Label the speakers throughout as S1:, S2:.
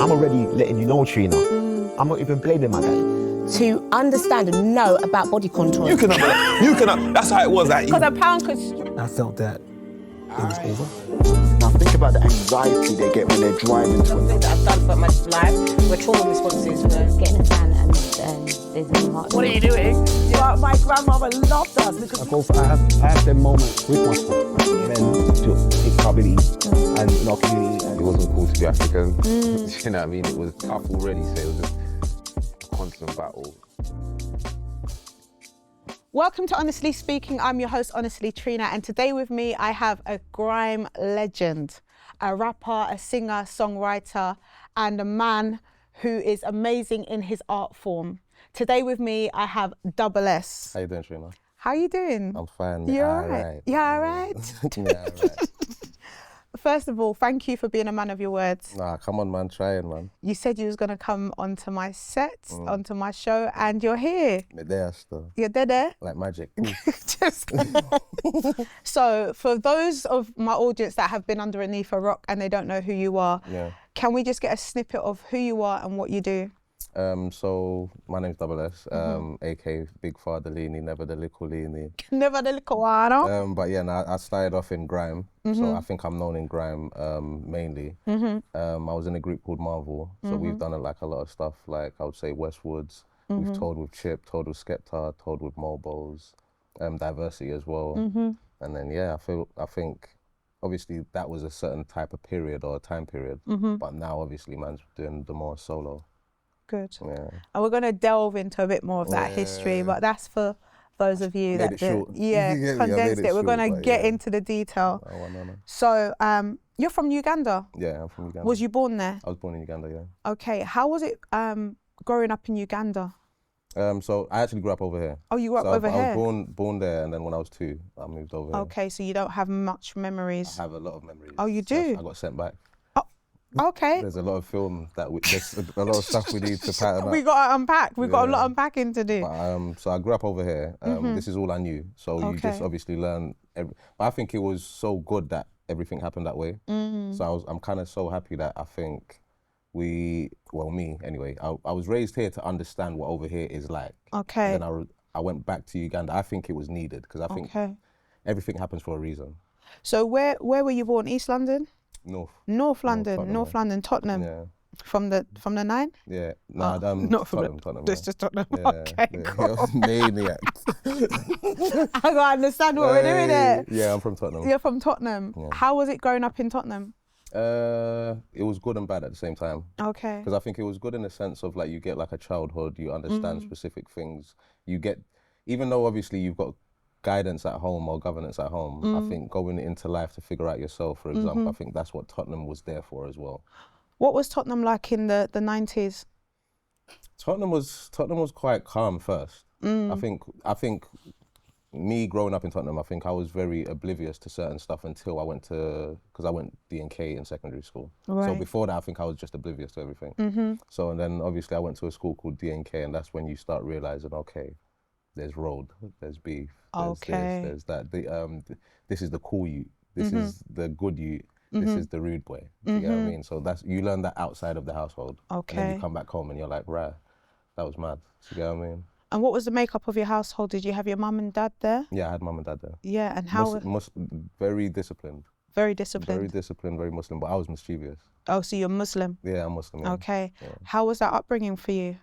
S1: I'm already letting you know, Trina. I'm not even blaming my dad.
S2: To understand and know about body contours.
S1: You can that's how it was. Like,
S2: Because a pound could...
S3: I felt that it was over.
S4: Now think about the anxiety they get when they're driving to
S2: Things that I've done for my life were trauma responses.
S5: Getting a tan and there's no heart.
S2: What are you doing? My grandmother loved us because...
S3: I have them moments with my son.
S1: men to take stability and in our community.
S6: It wasn't cool to be African. You know what I mean? It was tough already, so it was just a constant battle.
S7: Welcome to Honestly Speaking. I'm your host, Honestly Trina, and today with me I have a grime legend, a rapper, a singer, songwriter, and a man who is amazing in his art form. Today with me I have Double S.
S6: How you doing, Trina?
S7: How you doing?
S6: I'm fine.
S7: You alright? You alright?
S6: Yeah, alright.
S7: First of all, thank you for being a man of your words.
S6: Nah, come on, man. Try it, man.
S7: You said you was going to come onto my set, onto my show, and you're here.
S6: Me there still.
S7: You're there?
S6: Like magic.
S7: Just So for those of my audience that have been underneath a rock and they don't know who you are,
S6: Yeah.
S7: can we just get a snippet of who you are and what you do?
S6: So my name's Double S, aka Big Father Leany, never the little Leany.
S7: Never the little one.
S6: But yeah, I started off in Grime, so I think I'm known in Grime mainly. I was in a group called Marvel, so we've done a lot of stuff, like I would say Westwoods. We've toured with Chip, toured with Skepta, toured with Mobos, Diversity as well. And then yeah, I think obviously that was a certain type of period or time period, but now obviously man's doing the more solo.
S7: Good.
S6: Yeah.
S7: And we're going to delve into a bit more of that history, but that's for those of you that
S6: short.
S7: condensed it. We're going to get into the detail.
S6: No.
S7: So you're from Uganda.
S6: Yeah, I'm from Uganda.
S7: Was you born there?
S6: I was born in Uganda, yeah.
S7: Okay. How was it growing up in Uganda?
S6: So I actually grew up over here.
S7: Oh, you grew up
S6: So
S7: over
S6: I
S7: here?
S6: was born there, and then when I was 2, I moved over here.
S7: Okay, so you don't have much memories.
S6: I have a lot of memories.
S7: Oh, you do?
S6: I got sent back.
S7: Okay.
S6: There's a lot of film there's a lot of stuff we need to pattern up.
S7: We got to unpack. We've got a lot of unpacking to do.
S6: But, so I grew up over here. This is all I knew. So you just obviously learn. But I think it was so good that everything happened that way. So I'm kind of so happy that I think me anyway, I was raised here to understand what over here is like.
S7: Okay.
S6: And then I went back to Uganda. I think it was needed because I think everything happens for a reason.
S7: So where were you born? East London?
S6: North
S7: London, Tottenham.
S6: Yeah.
S7: From the 9?
S6: Yeah.
S7: Not from
S6: Tottenham.
S7: It's just Tottenham.
S6: Yeah.
S7: Okay, cool.
S6: Maniac.
S7: I gotta understand what we're doing there.
S6: Yeah, I'm from Tottenham.
S7: You're from Tottenham.
S6: Yeah.
S7: How was it growing up in Tottenham?
S6: It was good and bad at the same time.
S7: Okay.
S6: Because I think it was good in the sense of like you get like a childhood, you understand specific things. You get, even though obviously you've got guidance at home or governance at home, I think going into life to figure out yourself, for example, I think that's what Tottenham was there for as well.
S7: What was Tottenham like in the 90s?
S6: Tottenham was quite calm first. I think me growing up in Tottenham, I think I was very oblivious to certain stuff until I went D&K in secondary school.
S7: Right.
S6: So before that, I think I was just oblivious to everything. So and then obviously I went to a school called D&K, and that's when you start realizing, okay, there's road, there's beef, there's this, there's that. This is the cool youth, this is the good youth, this is the rude boy. Do you get what I mean? So you learn that outside of the household.
S7: Okay.
S6: And then you come back home and you're like, right, that was mad. Do you get what I mean?
S7: And what was the makeup of your household? Did you have your mum and dad there?
S6: Yeah, I had mum and dad there.
S7: Yeah, and how?
S6: Very disciplined.
S7: Very disciplined.
S6: Very disciplined, very Muslim, but I was mischievous.
S7: Oh, so you're Muslim?
S6: Yeah, I'm Muslim. Yeah.
S7: Okay.
S6: Yeah.
S7: How was that upbringing for you?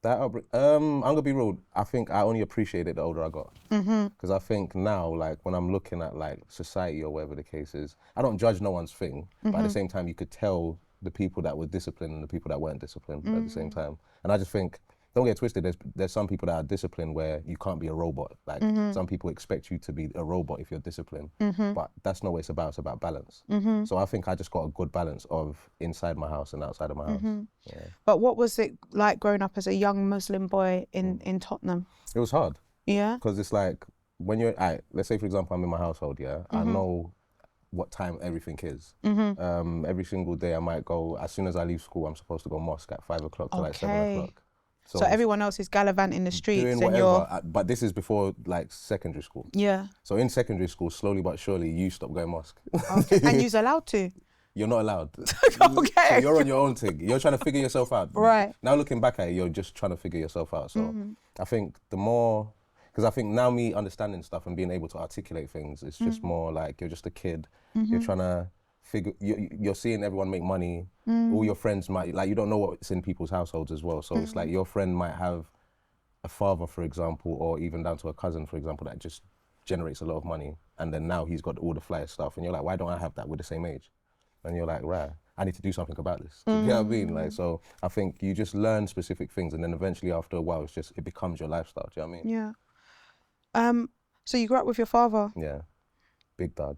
S6: I'm gonna be real. I think I only appreciate it the older I got. Because I think now, like when I'm looking at like society or whatever the case is, I don't judge no one's thing, but at the same time, you could tell the people that were disciplined and the people that weren't disciplined at the same time. And I just think, don't get twisted, there's some people that are disciplined where you can't be a robot. Like some people expect you to be a robot if you're disciplined, but that's not what it's about balance. So I think I just got a good balance of inside my house and outside of my house. Yeah.
S7: But what was it like growing up as a young Muslim boy in Tottenham?
S6: It was hard.
S7: Yeah?
S6: Because it's like, when let's say for example, I'm in my household, yeah, I know what time everything is. Every single day I might go, as soon as I leave school, I'm supposed to go mosque at 5 o'clock to like 7 o'clock.
S7: So everyone else is gallivanting the streets
S6: doing
S7: and
S6: whatever, but this is before like secondary school.
S7: Yeah.
S6: So in secondary school, slowly but surely, you stop going mosque.
S7: Okay. And you're allowed to?
S6: you're not allowed.
S7: Okay.
S6: So you're on your own thing. You're trying to figure yourself out.
S7: Right.
S6: Now looking back at it, you're just trying to figure yourself out. So I think the more, because I think now me understanding stuff and being able to articulate things, it's just more like you're just a kid. You're trying to figure, you're seeing everyone make money. All your friends might, like you don't know what's in people's households as well. So it's like your friend might have a father, for example, or even down to a cousin, for example, that just generates a lot of money. And then now he's got all the flyest stuff. And you're like, why don't I have that? We're the same age. And you're like, right, I need to do something about this. Do you know what I mean? Like, so I think you just learn specific things, and then eventually after a while, it becomes your lifestyle. Do you know what I mean?
S7: Yeah. So you grew up with your father?
S6: Yeah. Big dog.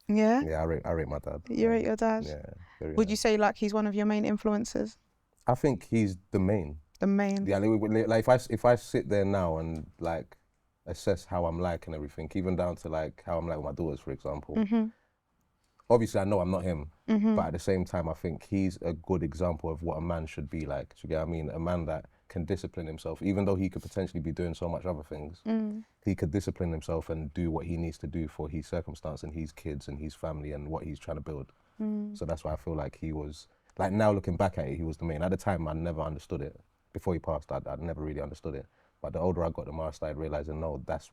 S7: Yeah?
S6: Yeah, I rate my dad.
S7: You rate your dad?
S6: Yeah. Very
S7: Would
S6: nice.
S7: you say like he's one of your main influences?
S6: I think he's the main.
S7: The main?
S6: Yeah, like if I sit there now and like assess how I'm like and everything, even down to like how I'm like with my daughters, for example. Obviously, I know I'm not him, but at the same time, I think he's a good example of what a man should be like. Do you get what I mean? A man that can discipline himself, even though he could potentially be doing so much other things, he could discipline himself and do what he needs to do for his circumstance and his kids and his family and what he's trying to build. So that's why I feel like he was, like now looking back at it, he was the main. At the time, I never understood it. Before he passed, I'd never really understood it. But the older I got, the more I started realizing, no, that's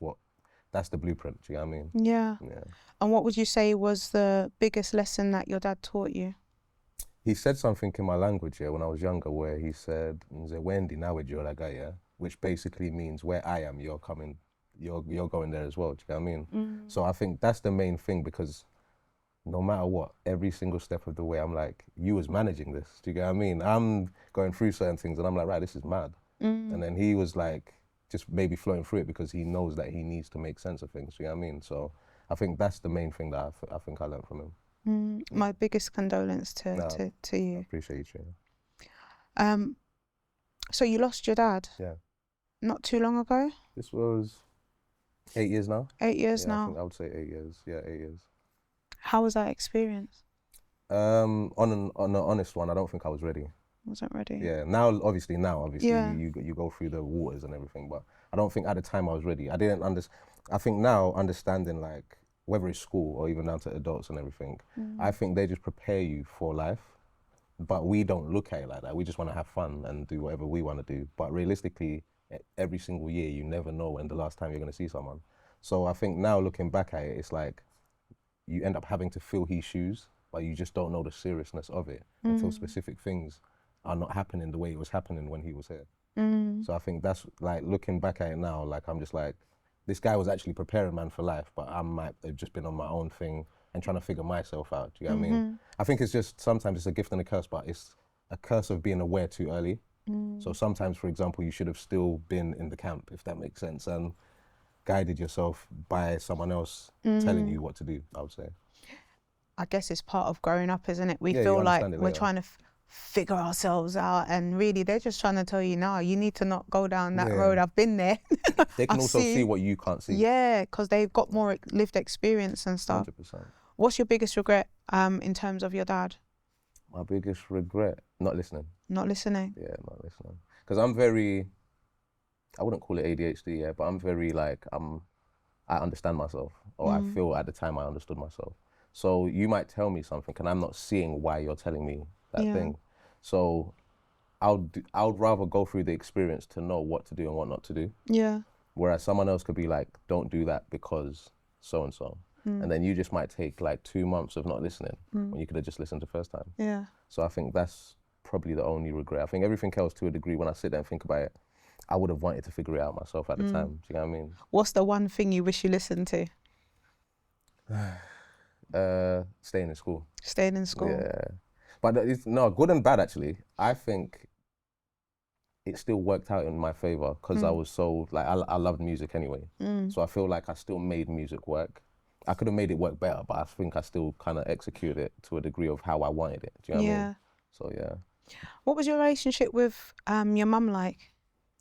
S6: the blueprint. Do you know what I mean?
S7: Yeah.
S6: Yeah.
S7: And what would you say was the biggest lesson that your dad taught you?
S6: He said something in my language, yeah, when I was younger, where he said, "Wendy, now with like yeah," which basically means where I am, you're going there as well. Do you know what I mean? So I think that's the main thing, because no matter what, every single step of the way, I'm like, you was managing this. Do you get what I mean? I'm going through certain things, and I'm like, right, this is mad. And then he was like, just maybe flowing through it because he knows that he needs to make sense of things. Do you know what I mean? So I think that's the main thing that I think I learned from him.
S7: My biggest condolence to you.
S6: I appreciate you, Trina.
S7: So you lost your dad?
S6: Yeah.
S7: Not too long ago?
S6: This was 8 years now.
S7: 8 years
S6: Yeah,
S7: now?
S6: I think I would say 8 years. Yeah, 8 years.
S7: How was that experience?
S6: On an honest one, I don't think I was ready.
S7: Wasn't ready?
S6: Yeah, now obviously
S7: Yeah.
S6: you go through the waters and everything, but I don't think at the time I was ready. I didn't understand. I think now understanding, like, whether it's school or even down to adults and everything, I think they just prepare you for life, but we don't look at it like that. We just want to have fun and do whatever we want to do. But realistically, every single year, you never know when the last time you're going to see someone. So I think now looking back at it, it's like you end up having to fill his shoes, but you just don't know the seriousness of it until specific things are not happening the way it was happening when he was here. So I think that's, like, looking back at it now, like, I'm just like, this guy was actually preparing man for life, but I might have just been on my own thing and trying to figure myself out. Do you get what I mean? I think it's just, sometimes it's a gift and a curse, but it's a curse of being aware too early. So sometimes, for example, you should have still been in the camp, if that makes sense, and guided yourself by someone else telling you what to do, I would say.
S7: I guess it's part of growing up, isn't it? We
S6: Yeah,
S7: feel
S6: you
S7: like
S6: understand it
S7: we're
S6: later.
S7: trying to figure ourselves out, and really they're just trying to tell you, no, you need to not go down that road. I've been there.
S6: They can
S7: I've
S6: also
S7: seen-
S6: see what you can't see.
S7: Yeah, because they've got more lived experience and stuff.
S6: 100%.
S7: What's your biggest regret in terms of your dad?
S6: My biggest regret, not listening.
S7: Not listening?
S6: Yeah, not listening. Because I'm very, I wouldn't call it ADHD, yeah, but I'm very, like, I understand myself, or I feel at the time I understood myself. So you might tell me something and I'm not seeing why you're telling me that thing. So I would rather go through the experience to know what to do and what not to do.
S7: Yeah.
S6: Whereas someone else could be like, don't do that because so-and-so. And then you just might take like 2 months of not listening when you could have just listened the first time.
S7: Yeah.
S6: So I think that's probably the only regret. I think everything else, to a degree, when I sit there and think about it, I would have wanted to figure it out myself at the time. Do you know what I mean?
S7: What's the one thing you wish you listened to?
S6: Staying in school.
S7: Staying in school?
S6: Yeah. But it's, no, good and bad, actually. I think it still worked out in my favor because I was so, like, I loved music anyway. So I feel like I still made music work. I could have made it work better, but I think I still kind of executed it to a degree of how I wanted it. Do you know what I mean? So, yeah.
S7: What was your relationship with your mum like?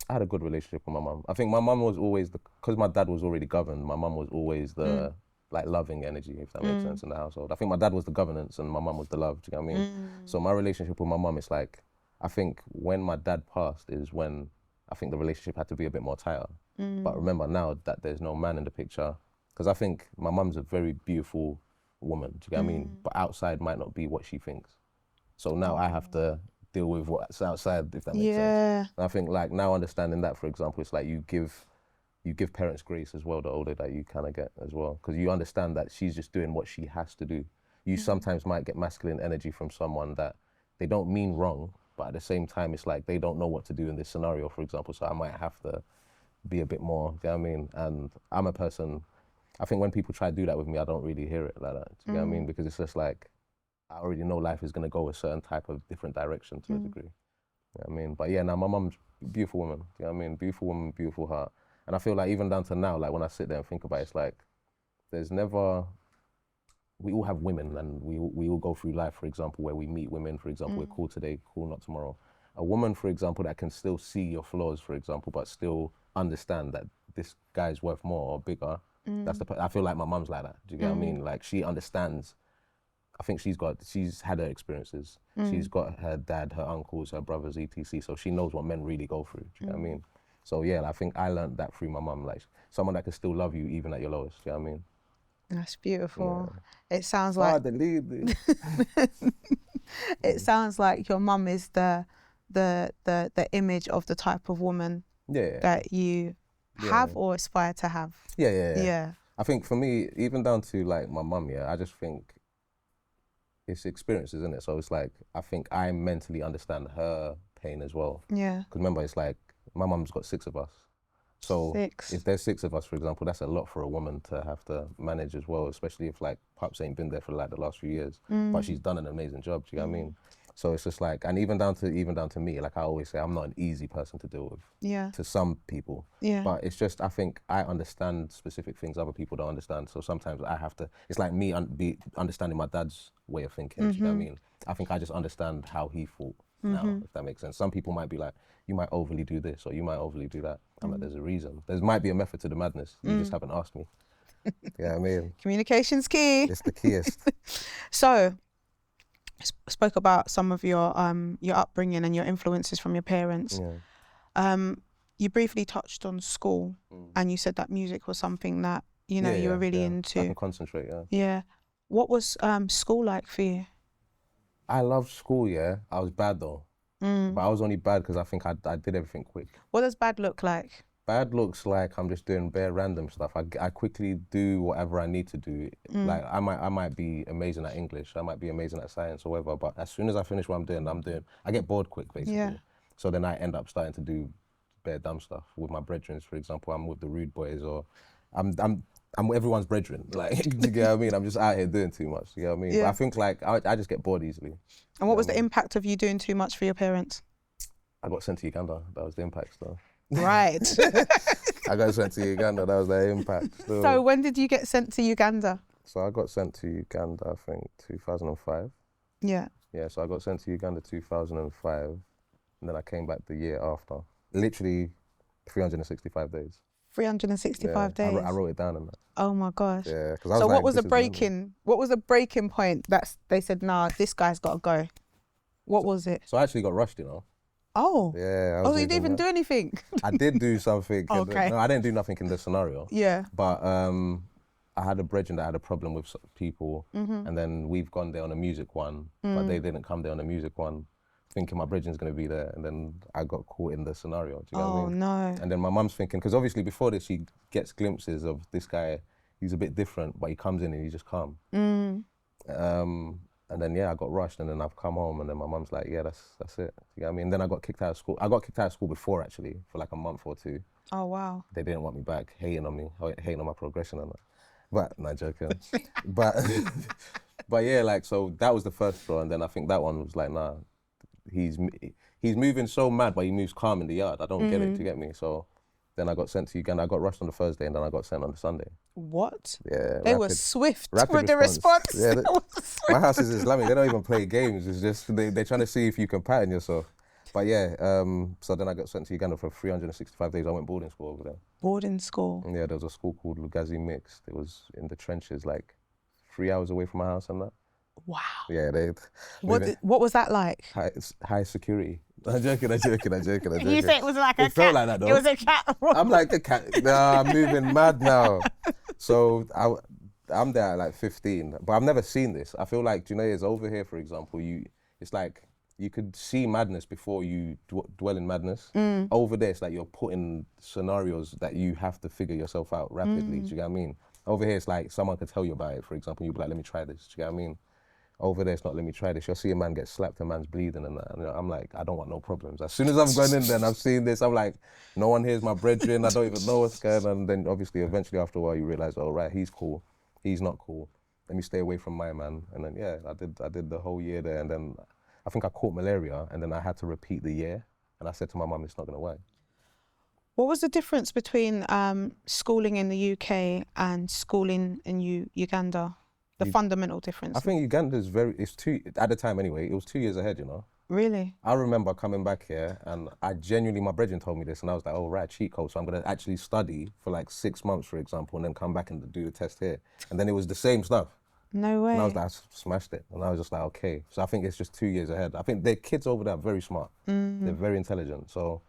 S6: I had a good relationship with my mum. I think my mum was always, because my dad was already governed, my mum was always the, like, loving energy, if that makes sense, in the household. I think my dad was the governance and my mum was the love, do you know what I mean? So my relationship with my mum is like, I think when my dad passed is when I think the relationship had to be a bit more tighter. But remember now that there's no man in the picture, because I think my mum's a very beautiful woman, do you get what I mean? But outside might not be what she thinks. So now I have to deal with what's outside, if that makes sense. And I think like now understanding that, for example, it's like you give parents grace as well the older that you kind of get as well, because you understand that she's just doing what she has to do. You sometimes might get masculine energy from someone that they don't mean wrong, but at the same time, it's like they don't know what to do in this scenario, for example. So I might have to be a bit more, do you know what I mean? And I'm a person, I think when people try to do that with me, I don't really hear it like that, do you know what I mean? Because it's just like, I already know life is gonna go a certain type of different direction to a degree. You know what I mean? But yeah, now my mum's a beautiful woman, do you know what I mean? Beautiful woman, beautiful heart. And I feel like even down to now, like when I sit there and think about it, it's like, there's never, we all have women and we all go through life, for example, where we meet women, for example, we're cool today, cool not tomorrow. A woman, for example, that can still see your flaws, for example, but still understand that this guy's worth more or bigger. That's I feel like my mum's like that, do you get what I mean? Like she understands. I think she's had her experiences. She's got her dad, her uncles, her brothers, etc. So she knows what men really go through, do you know what I mean? So yeah, I think I learned that through my mum, like someone that can still love you even at your lowest, do you know what I mean?
S7: That's beautiful. It sounds like it sounds like your mum is the image of the type of woman that you have or aspire to have. Yeah.
S6: I think for me, even down to like my mum, I just think it's experiences, isn't it? So it's like, I think I mentally understand her pain as well. Yeah. Because remember, it's like, my mum's got 6 of us. So if there's 6 of us, for example, that's a lot for a woman to have to manage as well, especially if like Pups ain't been there for like the last few years, but she's done an amazing job, do you know what I mean? So it's just like, and even down to me, like I always say, I'm not an easy person to deal with. Yeah. To some people. Yeah. But it's just, I think I understand specific things other people don't understand. So sometimes I have to, it's like me understanding my dad's way of thinking, do you know what I mean? I think I just understand how he thought now, if that makes sense. Some people might be like, you might overly do this or you might overly do that. I'm like, there's a reason. There might be a method to the madness. You just haven't asked me. Yeah, I mean.
S7: Communication's key.
S6: It's the keyest.
S7: So, spoke about some of your upbringing and your influences from your parents. Yeah. You briefly touched on school and you said that music was something that, you know, you were really into.
S6: I can concentrate,
S7: Yeah. What was school like for you?
S6: I loved school, I was bad though. But I was only bad because I think I did everything quick.
S7: What does bad look like?
S6: Bad looks like I'm just doing bare random stuff. I quickly do whatever I need to do. Like I might be amazing at English, I might be amazing at science or whatever, but as soon as I finish what I'm doing, I get bored quick basically. Yeah. So then I end up starting to do bare dumb stuff with my brethren, for example. I'm with the rude boys or I'm everyone's brethren, like, you get what I mean? I'm just out here doing too much, you get what I mean? Yeah. But I think like, I just get bored easily.
S7: And what was the impact of you doing too much for your parents?
S6: I got sent to Uganda, that was the impact though.
S7: Right.
S6: I got sent to Uganda, that was the impact.
S7: So when did you get sent to Uganda?
S6: So I got sent to Uganda, I think 2005. Yeah. Yeah, so I got sent to Uganda 2005, and then I came back the year after. Literally 365 days.
S7: 365 days.
S6: I wrote it down in that.
S7: Oh my gosh.
S6: Yeah.
S7: So like, what was the breaking point that they said, nah, this guy's got to go? What was it?
S6: So I actually got rushed, you know.
S7: Oh.
S6: Yeah.
S7: Oh, you didn't even do anything?
S6: I did do something.
S7: Okay.
S6: No, I didn't do nothing in the scenario. Yeah. But I had a brethren that had a problem with people, and then we've gone there on a music one, but they didn't come there on a music one, thinking my brethren's going to be there, and then I got caught in the scenario. Do you know what I mean?
S7: No.
S6: And then my mum's thinking, because obviously before this she gets glimpses of this guy, he's a bit different, but he comes in and he's just calm. And then I got rushed, and then I've come home, and then my mum's like, yeah, that's it. You know what I mean? Then I got kicked out of school. I got kicked out of school before actually, for like a month or 2.
S7: Oh wow.
S6: They didn't want me back, hating on me, hating on my progression and that. But not joking. but yeah, like, so that was the first straw, and then I think that one was like, nah, he's moving so mad, but he moves calm in the yard. I don't get it, do you get me? So then I got sent to Uganda. I got rushed on the Thursday, and then I got sent on the Sunday.
S7: What?
S6: Yeah.
S7: They were swift with the response.
S6: Yeah, my house is Islamic. They don't even play games. It's just they're trying to see if you can pattern yourself. But yeah, so then I got sent to Uganda for 365 days. I went boarding school over there. Boarding school? Yeah, there was a school called Lugazi Mixed. It was in the trenches, like 3 hours away from my house and that.
S7: Wow.
S6: Yeah,
S7: what was that like?
S6: High security. I'm joking.
S7: You say it was like a cat?
S6: It felt like that though.
S7: It was a cat.
S6: I'm like a cat. Nah, I'm moving mad now. So I'm there at like 15, but I've never seen this. I feel like, do you know, it's over here, for example, it's like, you could see madness before you dwell in madness. Over there, it's like you're put in scenarios that you have to figure yourself out rapidly, do you get what I mean? Over here, it's like someone could tell you about it, for example, you'd be like, let me try this, do you get what I mean? Over there, it's not, let me try this. You'll see a man get slapped, a man's bleeding and that. And I'm like, I don't want no problems. As soon as I've gone in there and I've seen this, I'm like, no one here's my brethren, I don't even know what's going on. And then obviously, eventually after a while, you realize, oh, right, he's cool, he's not cool. Let me stay away from my man. And then, yeah, I did the whole year there. And then I think I caught malaria and then I had to repeat the year. And I said to my mum, it's not gonna work.
S7: What was the difference between schooling in the UK and schooling in Uganda? The fundamental difference?
S6: I think Uganda is at the time anyway, it was 2 years ahead, you know?
S7: Really?
S6: I remember coming back here and I genuinely, my brethren told me this and I was like, oh, right, cheat code. So I'm gonna actually study for like 6 months, for example, and then come back and do the test here. And then it was the same stuff.
S7: No way.
S6: And I was like, I smashed it. And I was just like, okay. So I think it's just 2 years ahead. I think the kids over there are very smart. They're very intelligent. So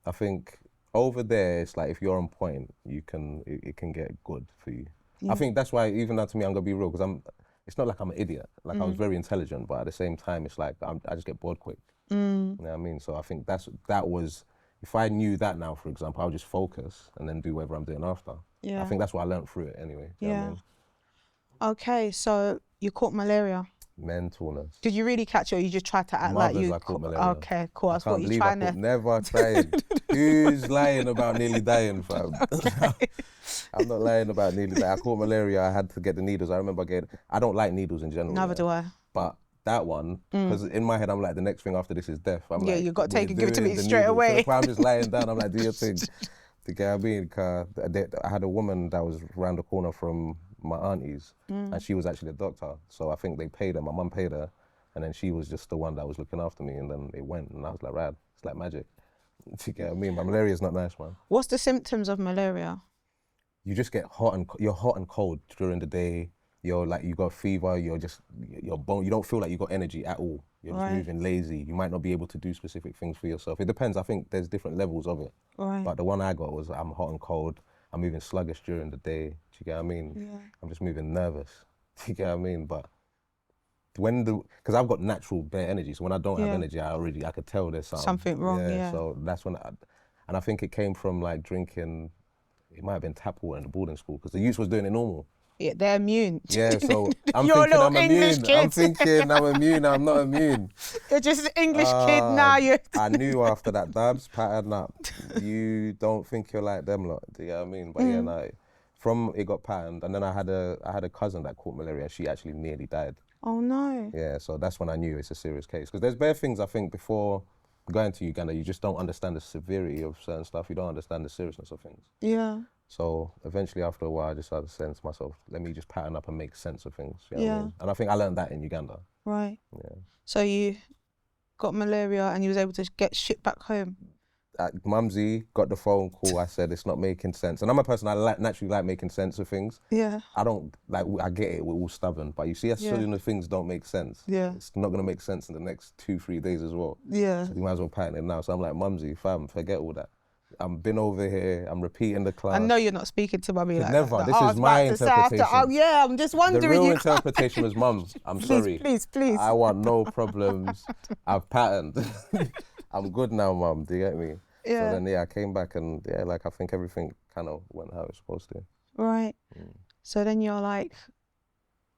S6: I think over there, it's like if you're on point, it can get good for you. I think that's why, even now to me, I'm gonna be real, because it's not like I'm an idiot. Like I was very intelligent, but at the same time, it's like I just get bored quick. You know what I mean? So I think that was, if I knew that now, for example, I would just focus and then do whatever I'm doing after.
S7: Yeah.
S6: I think that's what I learned through it anyway. Do you know what I mean?
S7: Okay, so you caught malaria.
S6: Mentalness.
S7: Did you really catch it, or you just tried to act like you?
S6: I caught malaria.
S7: Okay, cool. That's what
S6: Can't
S7: you're
S6: believe
S7: trying
S6: I
S7: to.
S6: never tried. Who's lying about nearly dying, fam? I'm not lying about nearly dying. I caught malaria. I had to get the needles. I remember I don't like needles in general.
S7: Neither do I.
S6: But that one, because in my head, I'm like, the next thing after this is death. I'm
S7: Yeah,
S6: like,
S7: you've got to take and give it to
S6: doing
S7: me
S6: the
S7: straight
S6: needles.
S7: away.
S6: So I'm just lying down. I'm like, do your thing. To get what I mean? 'Cause I had a woman that was around the corner from my auntie's, and she was actually a doctor. So I think they paid her. My mum paid her. And then she was just the one that was looking after me, and then it went, and I was like, rad, it's like magic. Do you get what I mean? But malaria is not nice, man.
S7: What's the symptoms of malaria?
S6: You just get you're hot and cold during the day. You're like, you got fever, you don't feel like you got energy at all. You're just moving lazy. You might not be able to do specific things for yourself. It depends, I think there's different levels of it.
S7: Right.
S6: But the one I got was, I'm hot and cold, I'm moving sluggish during the day. Do you get what I mean?
S7: Yeah.
S6: I'm just moving nervous. Do you get what I mean? But because I've got natural bare energy, so when I don't have energy, I could tell there's
S7: something wrong. Yeah.
S6: So that's when, and I think it came from like drinking. It might have been tap water in the boarding school because the youth was doing it normal.
S7: Yeah, they're immune.
S6: Yeah, so I'm
S7: You're
S6: thinking I'm
S7: English
S6: immune.
S7: kid.
S6: I'm thinking I'm immune. I'm not immune.
S7: You're just an English kid now.
S6: I knew after that dabs pattern up. You don't think you're like them lot. Do you know what I mean? But yeah, no. From it got patterned, and then I had a cousin that caught malaria. She actually nearly died.
S7: Oh no.
S6: Yeah, so that's when I knew it's a serious case. Because there's bare things I think before going to Uganda, you just don't understand the severity of certain stuff. You don't understand the seriousness of things.
S7: Yeah.
S6: So eventually, after a while, I just started saying to myself, let me just pattern up and make sense of things. You know what I mean? And I think I learned that in Uganda.
S7: Right.
S6: Yeah.
S7: So you got malaria and you was able to get shipped back home?
S6: Mumsy got the phone call. I said, it's not making sense. And I'm a person, I naturally like making sense of things.
S7: Yeah.
S6: I don't, I get it, we're all stubborn. But you see, as soon as things don't make sense, it's not going to make sense in the next 2-3 days as well.
S7: Yeah.
S6: So you might as well pattern it now. So I'm like, Mumsy, fam, forget all that. I've been over here, I'm repeating the class.
S7: I know you're not speaking to mummy like
S6: never.
S7: that.
S6: This is my interpretation.
S7: I'm just wondering.
S6: The real interpretation was, Mum, I'm sorry.
S7: Please.
S6: I want no problems. I've patterned. I'm good now, Mum. Do you get me?
S7: Yeah.
S6: So then, I came back and, I think everything kind of went how it was supposed to.
S7: Right. So then you're like,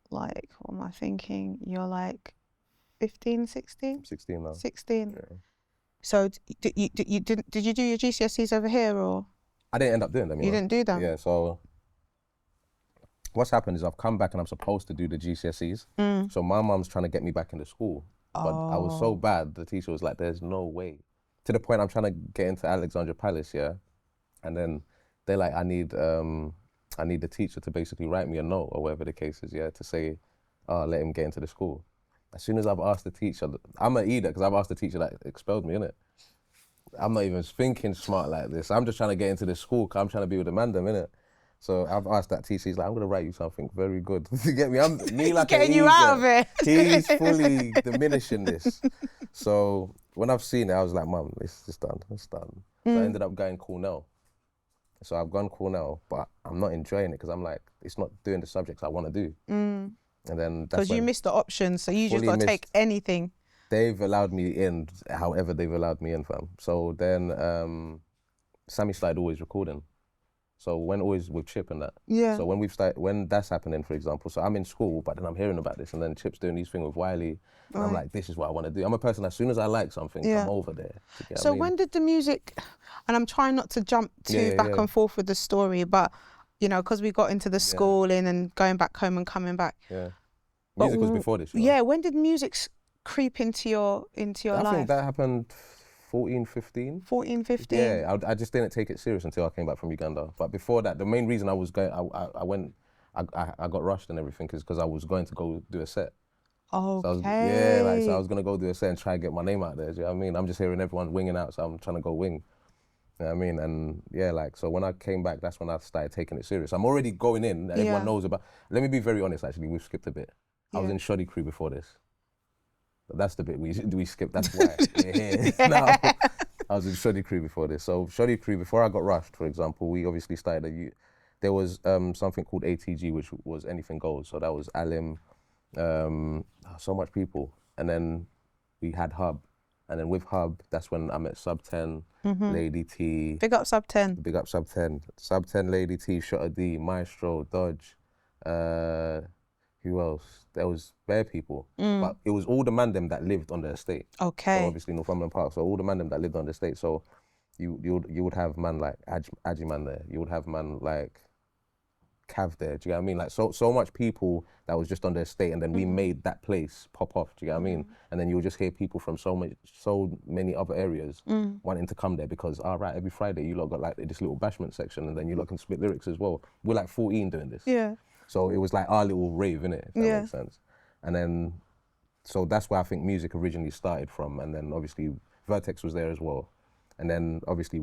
S7: what am I thinking? You're like 15, 16?
S6: 16 now.
S7: 16.
S6: Yeah.
S7: So did you do your GCSEs over here, or?
S6: I didn't end up doing them.
S7: You didn't do them?
S6: Yeah, so what's happened is I've come back and I'm supposed to do the GCSEs. So my mum's trying to get me back into school. But I was so bad, the teacher was like, there's no way. To the point I'm trying to get into Alexandra Palace, and then they're like, I need the teacher to basically write me a note or whatever the case is, to say, let him get into the school. As soon as I've asked the teacher, I'm an idiot because I've asked the teacher that expelled me, innit? I'm not even thinking smart like this. I'm just trying to get into the school because I'm trying to be with the man, innit? So I've asked that teacher, he's like, I'm going to write you something very good. You get me? I'm me like
S7: getting you out of it.
S6: He's fully diminishing this. So when I've seen it, I was like, Mum, it's done. So I ended up going Cornell. So I've gone Cornell, but I'm not enjoying it because I'm like, it's not doing the subjects I want to do. And then that's
S7: Because you
S6: when
S7: missed the options, so you just
S6: fully
S7: got to
S6: missed.
S7: take anything.
S6: They've allowed me in, however they've allowed me in, fam. So then Sammy started always recording. So when always with Chip and that.
S7: Yeah.
S6: So when that's happening, for example, so I'm in school, but then I'm hearing about this, and then Chip's doing these things with Wiley, and I'm like, this is what I want to do. I'm a person, as soon as I like something, I'm over there.
S7: So when did the music, and I'm trying not to jump back and forth with the story, but you know, because we got into the schooling and going back home and coming back.
S6: Yeah.
S7: But
S6: Music was before this.
S7: Yeah. When did music creep into your life?
S6: I think that happened 14, 15.
S7: 14, 15?
S6: Yeah, I just didn't take it serious until I came back from Uganda. But before that, the main reason I was going, I got rushed and everything is because I was going to go do a set.
S7: Okay.
S6: So I was going to go do a set and try and get my name out there, do you know what I mean? I'm just hearing everyone winging out, so I'm trying to go wing. You know what I mean? And yeah, like, so when I came back, that's when I started taking it serious. I'm already going in, everyone knows about, let me be very honest, actually, we've skipped a bit. I was in Shoddy Crew before this. But that's the bit we skipped, that's why we're here now. I was in Shoddy Crew before this. So Shoddy Crew, before I got rushed, for example, we obviously started there was something called ATG, which was Anything Goes. So that was Alim, so much people. And then we had Hub. And then with Hub, that's when I met Sub 10, Lady T.
S7: Big up Sub 10.
S6: Big up Sub 10. Sub 10, Lady T, Shotta D, Maestro, Dodge. Who else? There was bare people. But it was all the man them that lived on the estate.
S7: Okay.
S6: So obviously Northumberland Park. So all the man them that lived on the estate. So you would have man like Aji man there. You would have man like Cav there. Do you get what I mean? Like so much people that was just on the estate, and then we made that place pop off. Do you get what I mean? And then you'll just hear people from so many other areas wanting to come there because right, every Friday you lot got like this little bashment section, and then you lot can spit lyrics as well. We're like 14 doing this.
S7: Yeah.
S6: So it was like our little rave, innit? If that makes sense. And then, so that's where I think music originally started from. And then obviously Vertex was there as well. And then obviously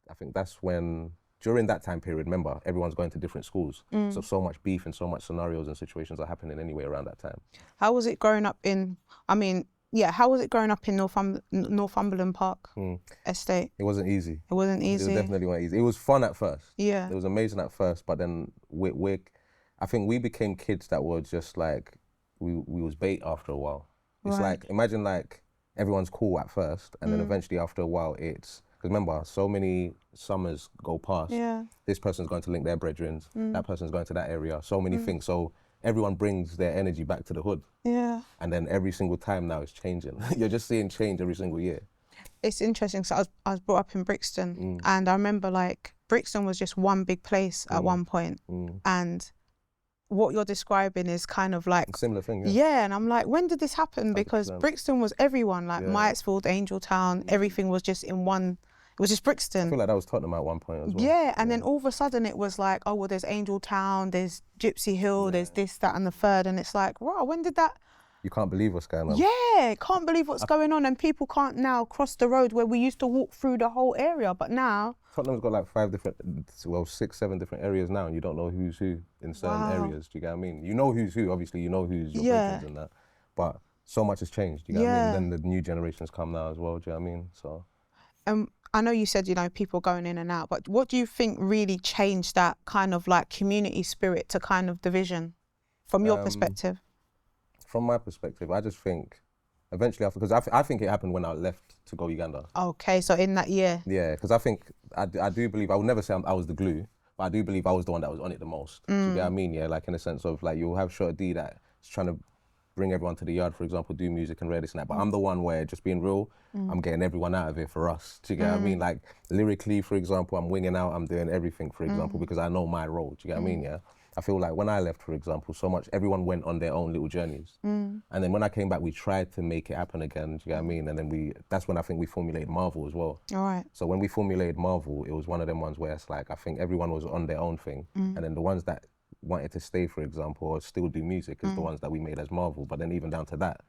S6: I think that's when, during that time period, remember, everyone's going to different schools. So much beef and so much scenarios and situations are happening anyway around that time.
S7: How was it growing up in, how was it growing up in Northumberland Park estate?
S6: It wasn't easy.
S7: It wasn't easy?
S6: It definitely wasn't easy. It was fun at first.
S7: Yeah.
S6: It was amazing at first, but then I think we became kids that were just like, we was bait after a while. It's like, imagine like everyone's cool at first, and then eventually after a while because remember, so many summers go past.
S7: Yeah.
S6: This person's going to link their brethren, that person's going to that area, so many things. So everyone brings their energy back to the hood.
S7: Yeah.
S6: And then every single time now it's changing. You're just seeing change every single year.
S7: It's interesting, so I was brought up in Brixton, and I remember like, Brixton was just one big place at one point, and what you're describing is kind of like
S6: similar thing.
S7: Yeah, and I'm like, when did this happen? Because 100%. Brixton was everyone, like Myattsfield, Angeltown, everything was just in one. It was just Brixton.
S6: I feel like that was Tottenham at one point as well.
S7: Yeah, and then all of a sudden it was like, oh well, there's Angeltown, there's Gypsy Hill, there's this, that, and the third, and it's like, wow, when did that?
S6: You can't believe what's going on.
S7: Yeah, can't believe what's going on, and people can't now cross the road where we used to walk through the whole area, but now.
S6: Tottenham's got like 6, 7 different areas now, and you don't know who's who in certain areas. Do you get what I mean? You know who's who, obviously, you know who's your brethren and that, but so much has changed. Do you get what I mean? Then the new generations come now as well. Do you know what I mean? So.
S7: I know you said, people going in and out, but what do you think really changed that kind of like community spirit to kind of division, from your perspective?
S6: From my perspective, I just think eventually because I think it happened when I left to go Uganda.
S7: Okay, so in that year.
S6: Yeah, because I think, I do believe, I would never say I was the glue, but I do believe I was the one that was on it the most. Do you get what I mean? Yeah, like in a sense of like, you'll have Shotta D that's trying to bring everyone to the yard, for example, do music and this and that, but I'm the one where, just being real, I'm getting everyone out of it for us. Do you get what I mean? Like lyrically, for example, I'm winging out, I'm doing everything, for example, because I know my role. Do you get what I mean? Yeah. I feel like when I left, for example, everyone went on their own little journeys. And then when I came back, we tried to make it happen again, do you get what I mean? And then that's when I think we formulated Marvel as well.
S7: All right.
S6: So when we formulated Marvel, it was one of them ones where it's like, I think everyone was on their own thing. And then the ones that wanted to stay, for example, or still do music is the ones that we made as Marvel. But then even down to that,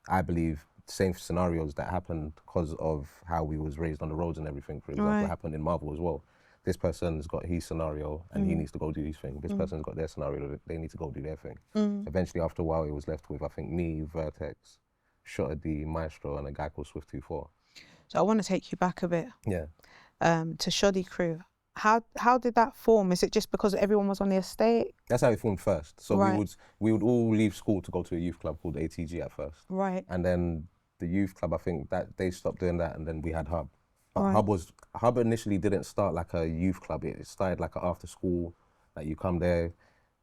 S6: I believe same scenarios that happened because of how we was raised on the roads and everything, for example, happened in Marvel as well. This person's got his scenario and he needs to go do his thing. This person's got their scenario, they need to go do their thing. Eventually, after a while, it was left with, I think, me, Vertex, Shotta D, Maestro, and a guy called Swift 24.
S7: So I want to take you back a bit.
S6: Yeah.
S7: To Shoddy Crew. How did that form? Is it just because everyone was on the estate?
S6: That's how it formed first. So
S7: Right.
S6: we would all leave school to go to a youth club called ATG at first.
S7: Right.
S6: And then the youth club, I think that they stopped doing that, and then we had Hub. But
S7: Right.
S6: Hub initially didn't start like a youth club. It started like an after school, like you come there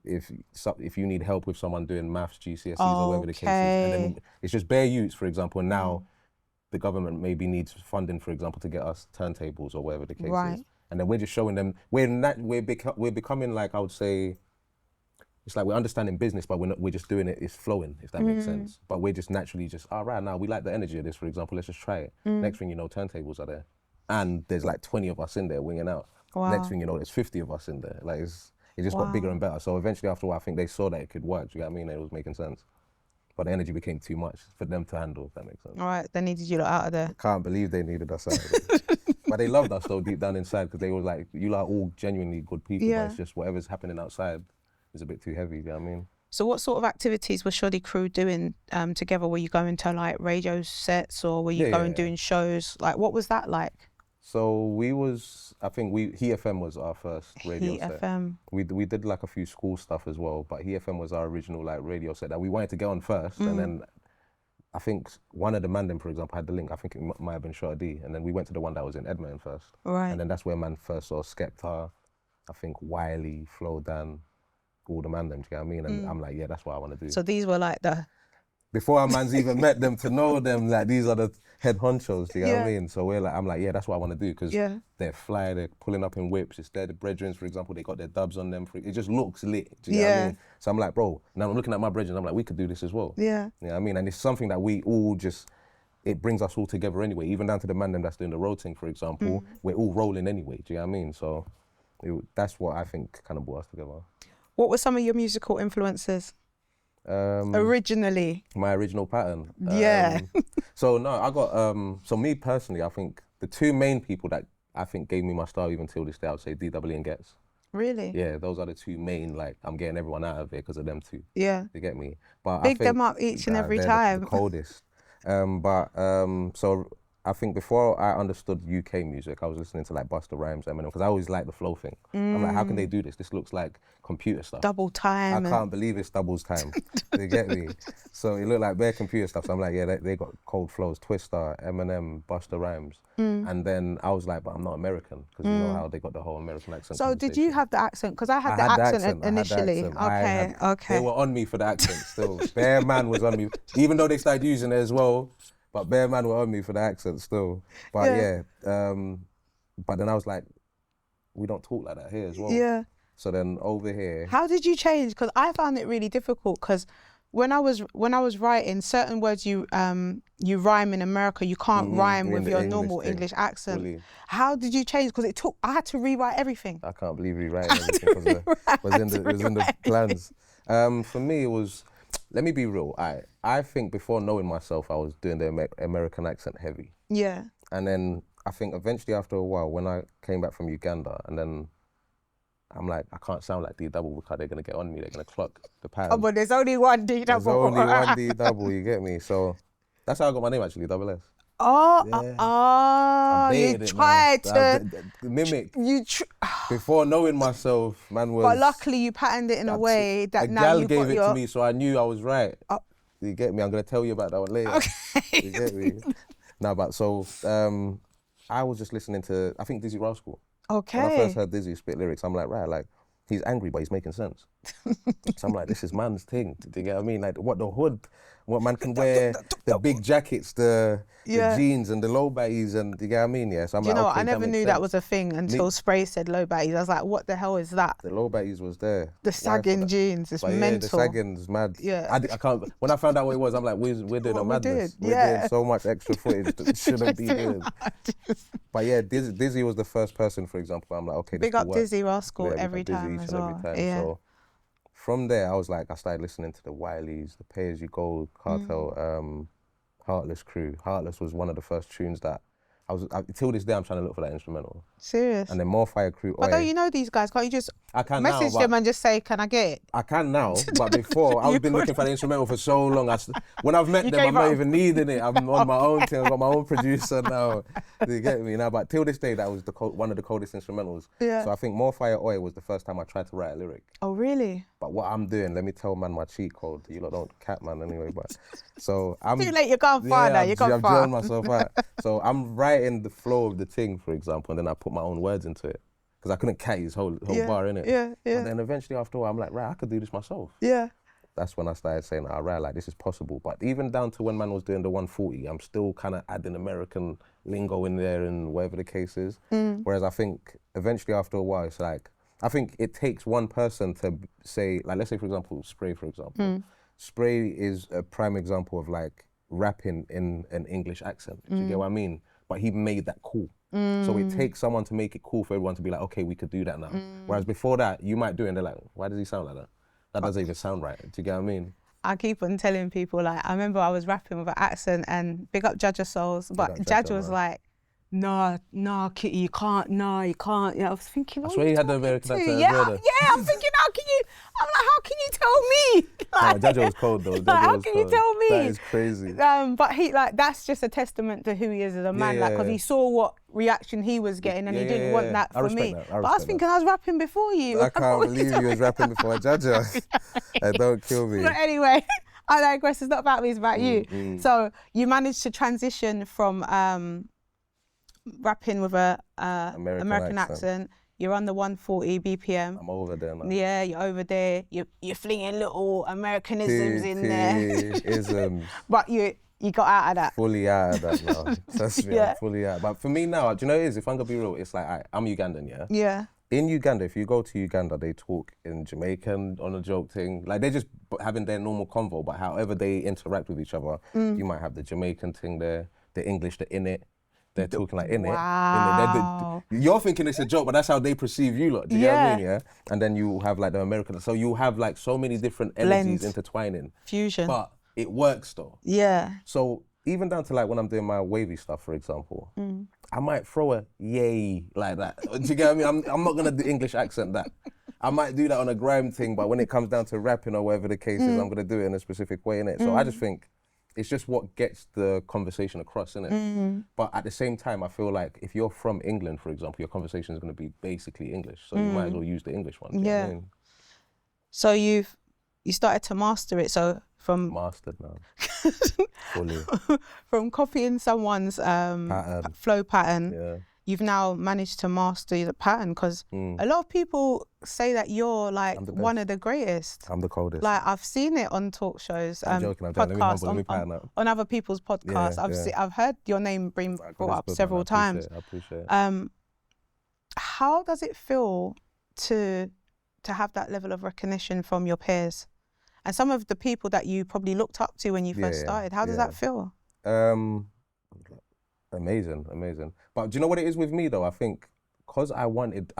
S6: if you need help with someone doing maths, GCSEs or whatever the case is. And then it's just bare youths, for example, and now the government maybe needs funding, for example, to get us turntables or whatever the case
S7: Right.
S6: is. And then we're just showing them, we're becoming like, I would say, it's like we're understanding business, but we're just doing it, it's flowing, if that makes sense. But we're just naturally just, right now, we like the energy of this, for example, let's just try it. Next thing you know, turntables are there. And there's like 20 of us in there winging out.
S7: Wow.
S6: Next thing you know, there's 50 of us in there. Like it just got bigger and better. So eventually after a while, I think they saw that it could work, do you get what I mean? It was making sense. But the energy became too much for them to handle, if that makes sense.
S7: All right, they needed you lot out of there.
S6: Can't believe they needed us out of there. But they loved us though, deep down inside, because they were like, you lot are all genuinely good people,
S7: Yeah.
S6: but it's just whatever's happening outside is a bit too heavy, you know what I mean?
S7: So what sort of activities was Shoddy Crew doing together? Were you going to like radio sets, or were you going doing shows? Like, what was that like?
S6: So I think He FM was our first radio
S7: He
S6: set.
S7: FM.
S6: We did like a few school stuff as well, but He FM was our original like radio set that we wanted to get on first, and then I think one of the man them, for example, had the link. I think it might have been Shoddy, and then we went to the one that was in Edmonton first.
S7: Right.
S6: And then that's where man first saw Skepta, I think Wiley, Flo Dan, all the man them, do you get what I mean? And I'm like, yeah, that's what I want to do.
S7: So these were like the...
S6: Before our man's even met them, to know them, like these are the head honchos, do you get what I mean? So I'm like, yeah, that's what I want to do, because they're fly, they're pulling up in whips, it's there, the brethrens, for example, they got their dubs on them, it just looks lit, do you get what I mean? So I'm like, bro, now I'm looking at my brethren, I'm like, we could do this as well.
S7: Yeah.
S6: You know what I mean? And it's something that we all just, it brings us all together anyway, even down to the man them that's doing the road thing, for example, we're all rolling anyway, do you know what I mean? So that's what I think kind of brought us together.
S7: What were some of your musical influences? Originally?
S6: My original pattern.
S7: Yeah.
S6: So no, I got, so me personally, I think the two main people that I think gave me my style even till this day, I would say DW and Gets.
S7: Really?
S6: Yeah, those are the two main, like, I'm getting everyone out of it because of them two.
S7: Yeah.
S6: You get me? But
S7: Big them up each and every
S6: they're
S7: time.
S6: The coldest. So I think before I understood UK music, I was listening to like Busta Rhymes, Eminem, because I always liked the flow thing. I'm like, how can they do this? This looks like computer stuff.
S7: Double time.
S6: I can't believe it's doubles time. You get me? So it looked like bare computer stuff. So I'm like, yeah, they got cold flows. Twista, Eminem, Busta Rhymes. And then I was like, but I'm not American, because you know how they got the whole American accent.
S7: So did you have the accent? Because I had the accent initially. Okay.
S6: They were on me for the accent still. Bear Man was on me, even though they started using it as well. But Bear Man were on me for the accent still. But but then I was like, we don't talk like that here as well.
S7: Yeah.
S6: So then over here.
S7: How did you change? Because I found it really difficult, because when I was writing, certain words you rhyme in America, you can't rhyme with your normal English accent. Fully. How did you change? Because I had to rewrite everything.
S6: I can't believe rewriting everything, because it was in the plans. For me, it was, let me be real. I think before knowing myself, I was doing the American accent heavy.
S7: Yeah.
S6: And then I think eventually after a while, when I came back from Uganda, and then I'm like, I can't sound like D double because they're gonna get on me. They're gonna clock the pattern.
S7: Oh, but there's only one D double.
S6: There's only one D double. You get me? So that's how I got my name actually, Double S.
S7: Oh,
S6: yeah.
S7: You tried to
S6: mimic. Before knowing myself, man was.
S7: But luckily, you patterned it in a way that now you got
S6: gave it to me, so I knew I was right. You get me? I'm gonna tell you about that one later.
S7: Okay.
S6: You get me? No, but so I was just listening to, I think, Dizzy Rascal.
S7: Okay.
S6: When I first heard Dizzy spit lyrics, I'm like, right, like, he's angry, but he's making sense. So I'm like, this is man's thing. Do you get what I mean? Like, what the hood, what man can wear, the big jackets, the jeans and the low batties, and do you get what I mean? Yeah. So I'm
S7: Do you know what?
S6: okay,
S7: I never knew that was a thing until Spray said low batties. I was like, what the hell is that?
S6: The low batties was there.
S7: The sagging jeans, it's mental.
S6: Yeah, the sagging's mad.
S7: Yeah.
S6: I can't, when I found out what it was, I'm like, we're doing a madness. We're doing so much extra footage that shouldn't be doing. But yeah, Dizzy was the first person, for example, I'm like, okay, this
S7: Big up
S6: work.
S7: Dizzy Rascal every
S6: Dizzy
S7: time
S6: each
S7: as
S6: and
S7: well.
S6: every time.
S7: Yeah.
S6: So from there, I was like, I started listening to the Wileys, the Pay As You Go, Cartel, Heartless Crew. Heartless was one of the first tunes that till this day I'm trying to look for that instrumental.
S7: Serious.
S6: And then More Fire Crew.
S7: But don't you know these guys? Can't you just
S6: I can
S7: message
S6: now,
S7: them and just say, "Can I get it?"
S6: I can now, but before I've been looking for the instrumental for so long. When I've met
S7: You
S6: them, I'm
S7: gave
S6: not
S7: up.
S6: even needing it. I'm on my own thing. I've got my own producer now. Do you get me now? But till this day, that was one of the coldest instrumentals.
S7: Yeah.
S6: So I think More Fire Oil was the first time I tried to write a lyric.
S7: Oh, really?
S6: But what I'm doing, let me tell man my cheat code. You lot don't cat man anyway, but so I'm
S7: Too late, you're gone far now, you're gone
S6: I've
S7: far.
S6: drawn myself out. So I'm writing the flow of the thing, for example, and then I put my own words into it. Because I couldn't cat his whole bar in it.
S7: Yeah.
S6: And then eventually after a while, I'm like, right, I could do this myself.
S7: Yeah.
S6: That's when I started saying, right, like this is possible. But even down to when man was doing the 140, I'm still kind of adding American lingo in there and whatever the case is. Whereas I think eventually after a while, it's like, I think it takes one person to say, like, let's say for example, Spray, for example. Spray is a prime example of like rapping in an English accent. Do you get what I mean? But he made that cool. So it takes someone to make it cool for everyone to be like, okay, we could do that now. Whereas before that, you might do it and they're like, why does he sound like that? That doesn't even sound right. Do you get what I mean?
S7: I keep on telling people, like, I remember I was rapping with an accent and big up Jaja Souls, but
S6: up
S7: Jaja
S6: Jaja,
S7: was
S6: man.
S7: like, nah, Kitty, you can't. Yeah, I was thinking,
S6: I swear he had the American accent as
S7: yeah,
S6: well, though.
S7: yeah, I'm thinking, how can you tell me? Like,
S6: No, Jaja was cold though.
S7: like,
S6: Jaja
S7: how
S6: was
S7: can you
S6: cold.
S7: tell me?
S6: That is crazy.
S7: But he, like, that's just a testament to who he is as a man,
S6: Yeah,
S7: like, because
S6: yeah.
S7: he saw what reaction he was getting and he didn't want that
S6: I
S7: for
S6: respect
S7: me.
S6: that. I
S7: But I was
S6: respect
S7: thinking I was rapping before you.
S6: I can't believe you was rapping before Jaja. Don't kill me.
S7: But anyway, I digress. It's not about me, it's about you. So you managed to transition from rapping with a American accent. You're on the 140 BPM.
S6: I'm over there now.
S7: Yeah, you're over there. You're flinging little Americanisms in there.
S6: Isms.
S7: But you got out of that.
S6: Fully out of that now. Trust me,
S7: Yeah.
S6: I'm fully out. But for me now, do you know what it is? If I'm gonna be real, it's like I'm Ugandan, yeah?
S7: Yeah.
S6: In Uganda, if you go to Uganda, they talk in Jamaican on a joke thing. Like they're just having their normal convo, but however they interact with each other, you might have the Jamaican thing there, the English, the in it. They're talking like in it.
S7: Wow.
S6: You're thinking it's a joke, but that's how they perceive you lot. Do you get what I mean? Yeah. And then you have like the American. So you have like so many different energies
S7: Blend.
S6: intertwining.
S7: Fusion.
S6: But it works though.
S7: Yeah.
S6: So even down to like when I'm doing my wavy stuff, for example, I might throw a yay like that. Do you get what I mean? I'm not gonna do English accent that. I might do that on a grime thing, but when it comes down to rapping or whatever the case is, I'm gonna do it in a specific way, innit? So I just think it's just what gets the conversation across, innit? But at the same time, I feel like if you're from England, for example, your conversation is gonna be basically English. So you might as well use the English one. Do you know what I mean?
S7: So you started to master it. So from
S6: Mastered now. Fully.
S7: from copying someone's flow pattern,
S6: Yeah.
S7: you've now managed to master the pattern, because a lot of people say that you're like
S6: I'm the
S7: one
S6: best.
S7: of the greatest.
S6: I'm the coldest.
S7: Like I've seen it on talk shows,
S6: I'm joking, Let me
S7: podcasts,
S6: humble, let me pattern up.
S7: on other people's podcasts.
S6: Yeah.
S7: I've heard your name being brought up several times.
S6: I appreciate it.
S7: How does it feel to have that level of recognition from your peers and some of the people that you probably looked up to when you first started? How does that feel?
S6: Amazing. But do you know what it is with me though? I think because I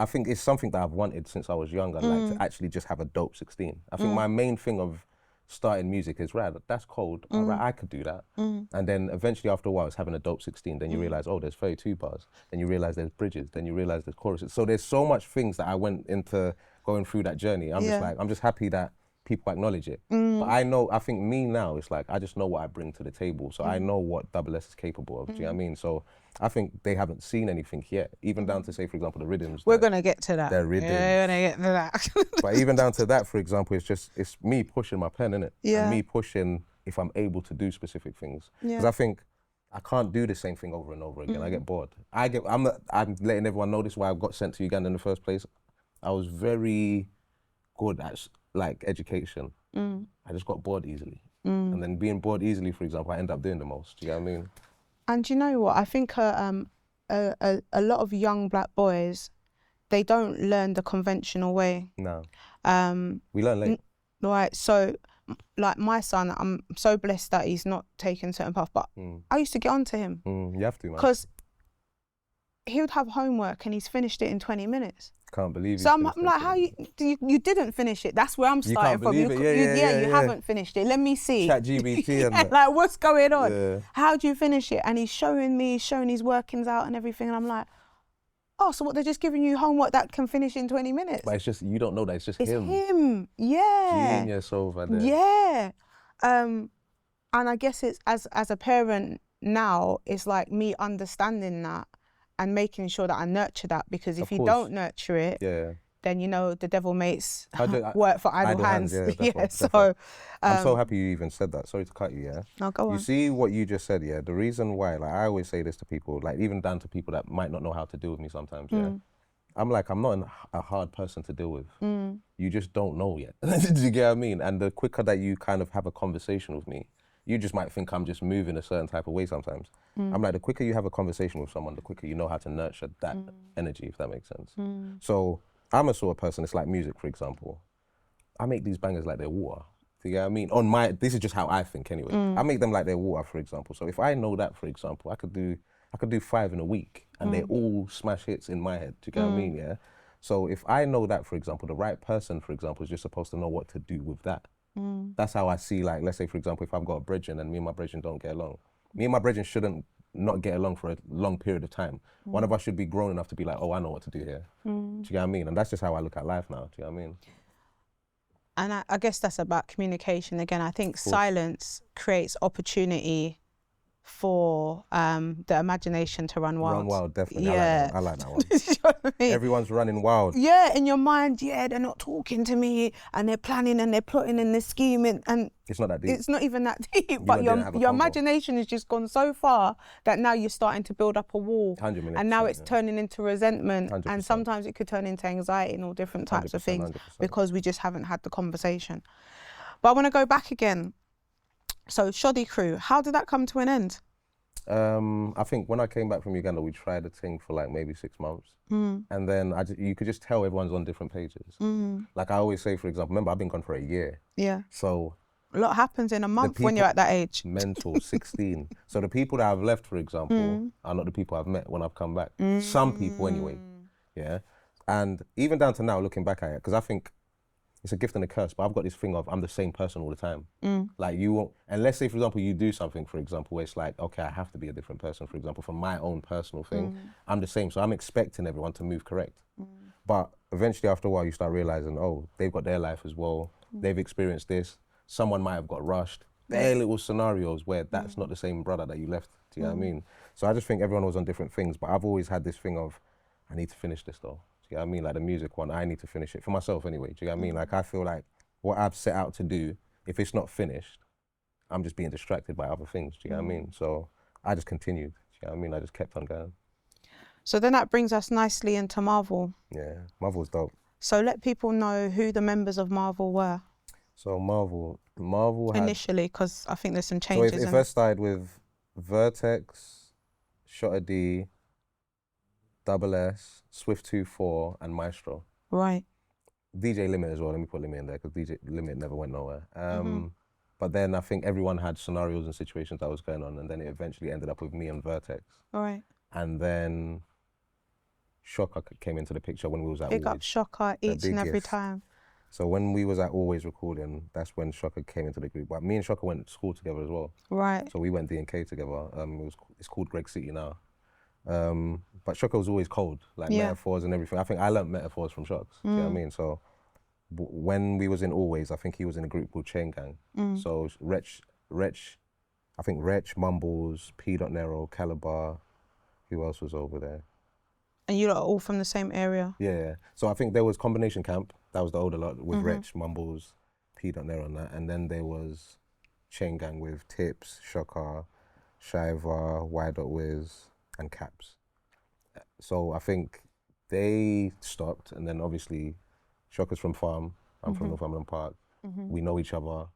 S6: think it's something that I've wanted since I was younger, like to actually just have a dope 16. I think my main thing of starting music is, right, that's cold, all right, I could do that. And then eventually after a while it's having a dope 16, then you realise, oh, there's 32 bars, then you realise there's bridges, then you realise there's choruses. So there's so much things that I went into going through that journey. I'm just happy that people acknowledge it. But I think me now, it's like, I just know what I bring to the table. So I know what Double S is capable of, do you know what I mean? So I think they haven't seen anything yet, even down to say, for example, the rhythms.
S7: We're going to get to that.
S6: They're rhythms.
S7: Yeah, we're going to get to that.
S6: But even down to that, for example, it's me pushing my pen, innit?
S7: Yeah.
S6: And me pushing if I'm able to do specific things. Because
S7: Yeah.
S6: I think I can't do the same thing over and over again. I get bored. I'm letting everyone know this, why I got sent to Uganda in the first place. I was very good at like education. I just got bored easily. And then being bored easily, for example, I end up doing the most. Do you know what I mean?
S7: And you know what? I think a lot of young black boys, they don't learn the conventional way.
S6: No. We learn late.
S7: Right. So, like my son, I'm so blessed that he's not taken certain path. But I used to get onto him
S6: You have to, man.
S7: because he would have homework and he's finished it in 20 minutes.
S6: Can't believe it.
S7: So I'm like, how you didn't finish it? That's where I'm starting
S6: can't
S7: from.
S6: believe it.
S7: You
S6: Yeah.
S7: haven't finished it. Let me see.
S6: ChatGPT and that.
S7: Like, what's going on?
S6: Yeah.
S7: How do you finish it? And he's showing his workings out and everything. And I'm like, Oh, so what, they're just giving you homework that can finish in 20 minutes?
S6: But it's just, you don't know that, it's just
S7: It's
S6: him.
S7: him, yeah.
S6: Genius over there.
S7: Yeah. And I guess it's, as a parent now, it's like me understanding that and making sure that I nurture that, because if
S6: Of
S7: you
S6: course.
S7: don't nurture it,
S6: Yeah.
S7: then, you know, the devil makes
S6: I
S7: work for idle hands.
S6: Yeah,
S7: Yeah,
S6: definitely,
S7: so
S6: definitely. I'm so happy you even said that. Sorry to cut you, yeah?
S7: no, go
S6: You
S7: on.
S6: see what you just said, yeah? The reason why, like, I always say this to people, like, even down to people that might not know how to deal with me sometimes, yeah? I'm like, I'm not a hard person to deal with. You just don't know yet. Do you get what I mean? And the quicker that you kind of have a conversation with me, you just might think I'm just moving a certain type of way sometimes. I'm like, the quicker you have a conversation with someone, the quicker you know how to nurture that energy, if that makes sense. So I'm a sort of person, it's like music, for example. I make these bangers like they're water. Do you get what I mean? This is just how I think anyway. I make them like they're water, for example. So if I know that, for example, I could do 5 in a week and they're all smash hits in my head. Do you get what I mean? Yeah. So if I know that, for example, the right person, for example, is just supposed to know what to do with that. That's how I see, like, let's say, for example, if I've got a brethren and me and my brethren don't get along, me and my brethren shouldn't not get along for a long period of time. One of us should be grown enough to be like, oh, I know what to do here. Do you get what I mean? And that's just how I look at life now. Do you know what I mean?
S7: And I guess that's about communication again. I think silence creates opportunity for the imagination to run wild.
S6: Run wild, definitely.
S7: Yeah.
S6: I like that one.
S7: You know what I mean?
S6: Everyone's running wild.
S7: Yeah, in your mind, yeah, they're not talking to me and they're planning and they're plotting and they're scheming, and
S6: It's not that deep.
S7: it's not even that deep,
S6: lot
S7: but
S6: didn't have a
S7: your
S6: convo.
S7: imagination has just gone so far that now you're starting to build up a wall.
S6: 100 million
S7: And now
S6: percent,
S7: it's
S6: yeah.
S7: turning into resentment,
S6: 100%.
S7: and sometimes it could turn into anxiety and all different types of
S6: 100%,
S7: things
S6: 100%.
S7: because we just haven't had the conversation. But I want to go back again. So Shoddy Crew, how did that come to an end?
S6: I think when I came back from Uganda, we tried a thing for like maybe 6 months. And then you could just tell everyone's on different pages. Like I always say, for example, remember I've been gone for a year.
S7: Yeah.
S6: So
S7: A lot happens in a month when you're at that age.
S6: mental, 16. So the people that I've left, for example, are not the people I've met when I've come back. Some people anyway, yeah? And even down to now, looking back at it, because I think it's a gift and a curse, but I've got this thing of I'm the same person all the time. Like you won't, and let's say, for example, you do something, for example, where it's like, okay, I have to be a different person, for example, for my own personal thing, I'm the same. So I'm expecting everyone to move correct. But eventually after a while, you start realizing, oh, they've got their life as well. They've experienced this. Someone might have got rushed. There are little scenarios where that's not the same brother that you left. Do you know what I mean? So I just think everyone was on different things, but I've always had this thing of, I need to finish this though. Do you know what I mean? Like the music one, I need to finish it for myself anyway. Do you know what I mean? Like I feel like what I've set out to do, if it's not finished, I'm just being distracted by other things. Do you know what I mean? So I just continued. Do you know what I mean? I just kept on going.
S7: So then that brings us nicely into Marvel.
S6: Yeah, Marvel's dope.
S7: So let people know who the members of Marvel were
S6: So Marvel had,
S7: initially, because I think there's some
S6: so
S7: changes.
S6: it first started with Vertex, Shotta D, Double S, Swift24, and Maestro.
S7: Right.
S6: DJ Limit as well, let me put Limit in there, because DJ Limit never went nowhere. But then I think everyone had scenarios and situations that was going on, and then it eventually ended up with me and Vertex.
S7: All right.
S6: And then Shocker came into the picture when we was at
S7: Big up
S6: Always.
S7: Shocker each and every
S6: biggest.
S7: time.
S6: So when we was at Always recording, that's when Shocker came into the group. But me and Shocker went to school together as well.
S7: Right.
S6: So we went D&K together. It's called Greg City now. But Shocker was always cold, like metaphors and everything. I think I learnt metaphors from Shocks, do you know what I mean? So when we was in Always, I think he was in a group called Chain Gang. So Wretch, I think Wretch, Mumbles, P. Nero, Calabar, who else was over there?
S7: And you lot are all from the same area?
S6: Yeah. So I think there was Combination Camp, that was the older lot, with Wretch, Mumbles, P. Nero and that. And then there was Chain Gang with Tips, Shocker, Shiva, Y.Wiz, and Caps. So I think they stopped, and then obviously Shocker's from Farm, I'm from Northumberland Park. We know each other.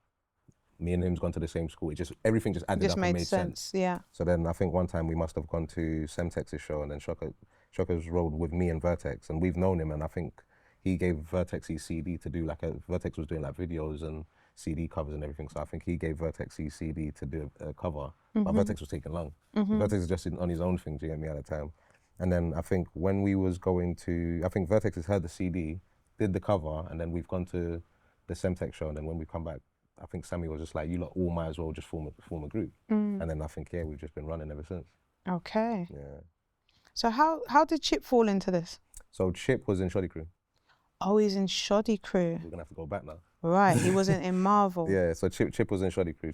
S6: Me and him's gone to the same school. Everything just added up and made sense.
S7: Yeah.
S6: So then I think one time we must have gone to Semtex's show, and then Shocker's rode with me and Vertex, and we've known him, and I think he gave Vertex his CD to do Vertex was doing like videos and CD covers and everything, so I think he gave Vertex his CD to do a cover, but Vertex was taking long. Vertex was just on his own thing, do you get me, at the time. And then I think when we was going to, I think Vertex has heard the CD, did the cover, and then we've gone to the Semtex show, and then when we come back, I think Sammy was just like, you lot all might as well just form a group. And then I think, yeah, we've just been running ever since.
S7: Okay.
S6: Yeah.
S7: So how did Chip fall into this?
S6: So Chip was in Shoddy Crew.
S7: Oh, he's in Shoddy Crew.
S6: We're gonna have to go back now.
S7: Right, he wasn't in Marvel.
S6: Yeah, so Chip was in Shoddy Crew.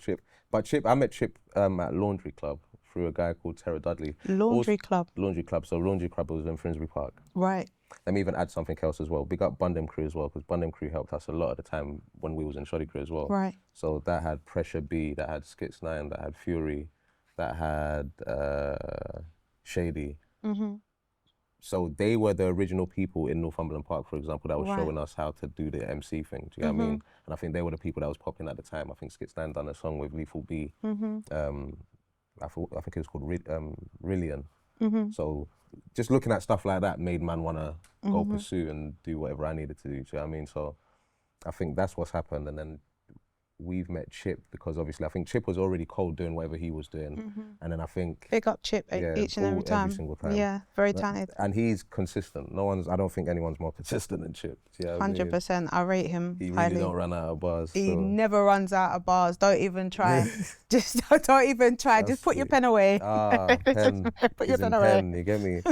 S6: I met Chip at Laundry Club through a guy called Terra Dudley.
S7: Laundry Club.
S6: Laundry Club. So Laundry Club was in Finsbury Park.
S7: Right.
S6: Let me even add something else as well. Big up Bundem Crew as well, because Bundem Crew helped us a lot at the time when we was in Shoddy Crew as well.
S7: Right.
S6: So that had Pressure B, that had Skits 9, that had Fury, that had Shady.
S7: Mm-hmm.
S6: So they were the original people in Northumberland Park, for example, that was
S7: Right.
S6: showing us how to do the MC thing. Do you know what I mean? And I think they were the people that was popping at the time. I think Skits 9 done a song with Lethal B. I think it was called Rillian. So just looking at stuff like that made man want to go pursue and do whatever I needed to do. Do you know what I mean? So I think that's what's happened. And then we've met Chip because obviously I think Chip was already cold doing whatever he was doing. And then I think...
S7: Big up Chip each and every time.
S6: Every single time.
S7: Yeah, very talented.
S6: And he's consistent. I don't think anyone's more consistent than Chip. Do you know what I mean?
S7: 100%. I rate him
S6: He
S7: highly.
S6: really don't run out of bars.
S7: He
S6: so.
S7: never runs out of bars. Don't even try. Just don't even try.
S6: That's
S7: Just put your
S6: sweet.
S7: pen away.
S6: Pen.
S7: Put
S6: He's
S7: your pen
S6: in
S7: away.
S6: pen, you get me?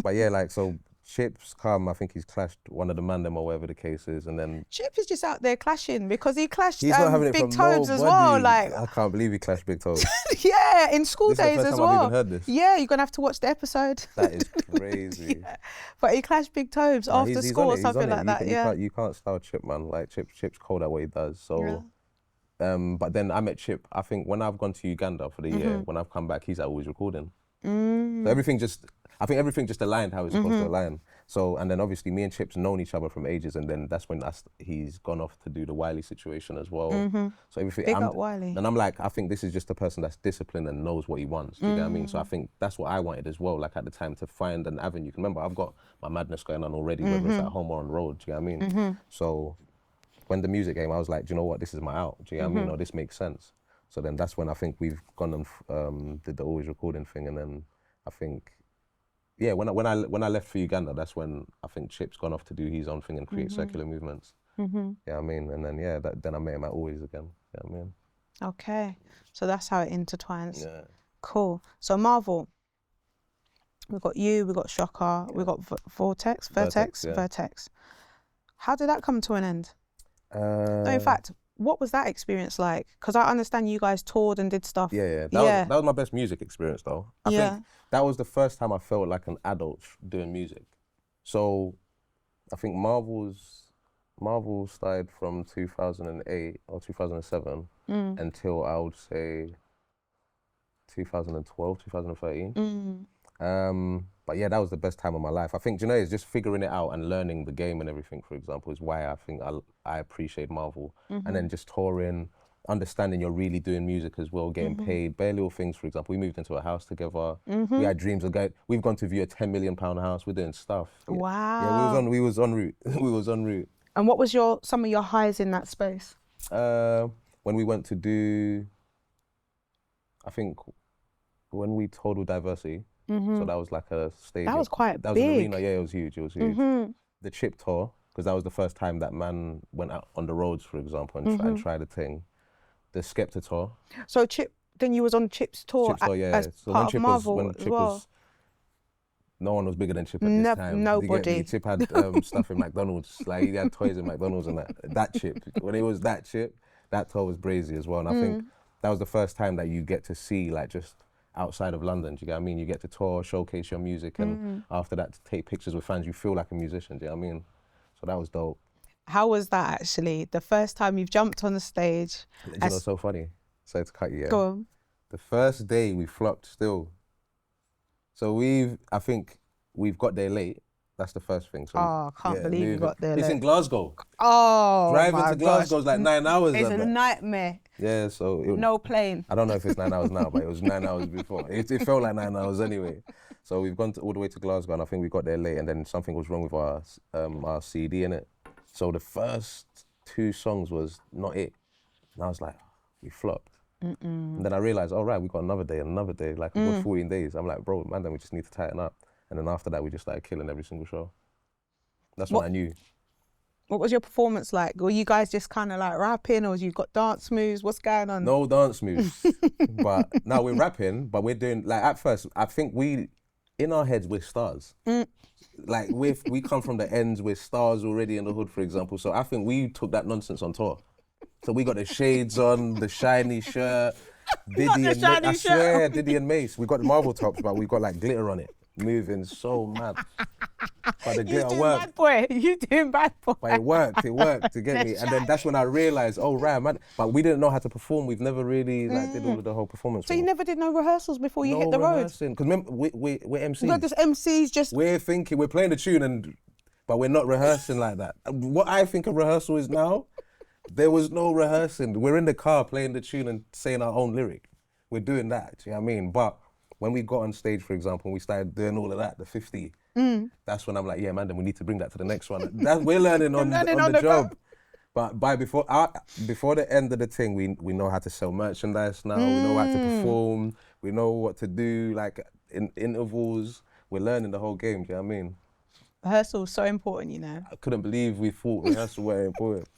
S6: But yeah, like, so Chip's come, I think he's clashed one of the man them or whatever the case is, and then...
S7: Chip is just out there clashing because he clashed
S6: He's not having it
S7: Big
S6: from
S7: Tobes as well.
S6: nobody.
S7: Like,
S6: I can't believe he clashed Big Toe.
S7: yeah, in school
S6: This is the
S7: days
S6: first
S7: as
S6: time I've
S7: well.
S6: even heard this.
S7: Yeah, you're gonna have to watch the episode.
S6: That is crazy.
S7: Yeah. But he clashed Big Tobes
S6: Nah,
S7: after
S6: he's
S7: school
S6: on
S7: or
S6: it, he's
S7: something
S6: on it.
S7: like that.
S6: You
S7: Yeah.
S6: can't, you can't style Chip, man. Like, Chip's cold at what he does. So, but then I met Chip, I think when I've gone to Uganda for the year, when I've come back, he's always recording. So everything just aligned how it's supposed to align. So, and then obviously me and Chip's known each other from ages, and then that's when he's gone off to do the Wiley situation as well. So everything.
S7: Big up Wiley.
S6: And I'm like, I think this is just a person that's disciplined and knows what he wants. Do you get what I mean? So I think that's what I wanted as well. Like at the time to find an avenue. Remember, I've got my madness going on already, whether it's at home or on the road. Do you get what I mean? So when the music came, I was like, do you know what? This is my out. Do you get what I mean? Or this makes sense. So then that's when I think we've gone and did the always recording thing, and then I think. Yeah, when I left for Uganda, that's when I think Chip's gone off to do his own thing and create circular movements. Yeah, I mean, and then then I met him at Always again. Yeah, I mean.
S7: Okay, so that's how it intertwines.
S6: Yeah.
S7: Cool. So Marvel, we've got you, we've got Shocker, we've got Vertex.
S6: Yeah.
S7: How did that come to an end? No, in fact, what was that experience like? Because I understand you guys toured and did stuff.
S6: Yeah. That was my best music experience though. I think that was the first time I felt like an adult doing music. So I think Marvel started from 2008 or 2007 until I would say 2012, 2013. But yeah, that was the best time of my life. I think, you know, it's just figuring it out and learning the game and everything, for example, is why I think I appreciate Marvel. And then just touring, understanding you're really doing music as well, getting paid, bare little things, for example. We moved into a house together. We had dreams of we've gone to view a £10 million house. We're doing stuff. Yeah.
S7: Wow.
S6: Yeah, we was en route. We was en route.
S7: And what was some of your highs in that space?
S6: When we went to do, I think, when we toured with Diversity, so that was like a stadium.
S7: That was quite
S6: That was
S7: big.
S6: an arena, yeah, it was huge, The Chip tour, because that was the first time that man went out on the roads, for example, and tried a thing. The Skepta tour.
S7: So then you was on Chip's tour,
S6: Chip's tour, yeah.
S7: as
S6: So
S7: part of Marvel
S6: when
S7: as
S6: Chip
S7: well.
S6: was, no one was bigger than Chip at this time.
S7: Nobody.
S6: Chip had stuff in McDonald's, like he had toys in McDonald's and that Chip. When it was that Chip, that tour was brazy as well. And I think that was the first time that you get to see like just outside of London, do you get what I mean? You get to tour, showcase your music, and after that to take pictures with fans, you feel like a musician, do you know what I mean? So that was dope.
S7: How was that actually? The first time you've jumped on the stage?
S6: Do you know what's so funny? So to cut you, yeah.
S7: Go on.
S6: The first day we flopped still. So I think we've got there late. That's the first thing. So
S7: I can't believe you got there
S6: It's
S7: late.
S6: in Glasgow.
S7: Oh,
S6: Driving
S7: my
S6: to Glasgow is like 9 hours.
S7: It's
S6: and
S7: a
S6: that.
S7: nightmare.
S6: Yeah, so
S7: No plane.
S6: I don't know if it's 9 hours now, but it was 9 hours before. It felt like 9 hours anyway. So we've gone all the way to Glasgow, and I think we got there late, and then something was wrong with our CD in it. So the first 2 songs was not it, and I was like, we flopped. And then I realized, all right, we got another day, like we got 14 days. I'm like, bro, man, then we just need to tighten up. And then after that, we just started killing every single show. That's when I knew.
S7: What was your performance like? Were you guys just kind of like rapping, or you got dance moves? What's going on?
S6: No dance moves. But now we're rapping, but we're doing, like at first, I think we in our heads, we're stars. Like we come from the ends, we're stars already in the hood, for example. So I think we took that nonsense on tour. So we got the shades on, the shiny shirt, Diddy and Mace. I swear, Diddy and Mace. We got the marble tops, but we got like glitter on it, moving so mad. But the glitter worked.
S7: Bad boy. You doing bad boy.
S6: But it worked to get me. And then that's when I realised, oh, right, man. But we didn't know how to perform. We've never really like did all of the whole performance.
S7: So you never did no rehearsals before you hit the road?
S6: Because remember, we're MCs.
S7: Not just MCs, just...
S6: We're thinking, we're playing the tune, but we're not rehearsing like that. What I think a rehearsal is now, there was no rehearsing. We're in the car playing the tune and saying our own lyric. We're doing that, do you know what I mean? But when we got on stage, for example, and we started doing all of that, the 50, that's when I'm like, yeah, man, then we need to bring that to the next one. We're learning on the job. But before the end of the thing, we know how to sell merchandise now, we know how to perform, we know what to do, like in intervals. We're learning the whole game, do you know what I mean?
S7: Rehearsal is so important, you know.
S6: I couldn't believe we thought rehearsal were important.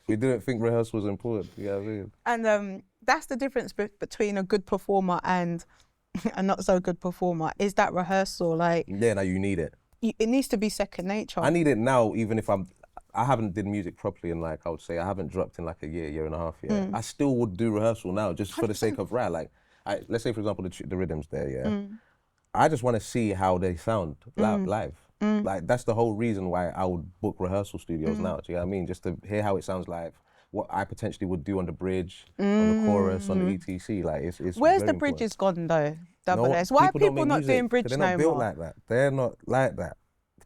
S6: We didn't think rehearsal was important, you know what I mean?
S7: And that's the difference between a good performer and a not so good performer, is that rehearsal. Like,
S6: yeah, now you need it.
S7: It needs to be second nature.
S6: I need it now, even if I haven't did music properly in like, I would say I haven't dropped in like a year and a half yet. I still would do rehearsal now just for the sake of like, let's say for example the rhythms there, yeah. I just want to see how they sound live. Like that's the whole reason why I would book rehearsal studios now, do you know what I mean? Just to hear how it sounds live. What I potentially would do on the bridge, on the chorus, on the ETC, like it's
S7: Where's
S6: very
S7: the bridges
S6: important.
S7: gone though? Double S. Why are people not doing bridge no more?
S6: They're not built like that. They're not like that.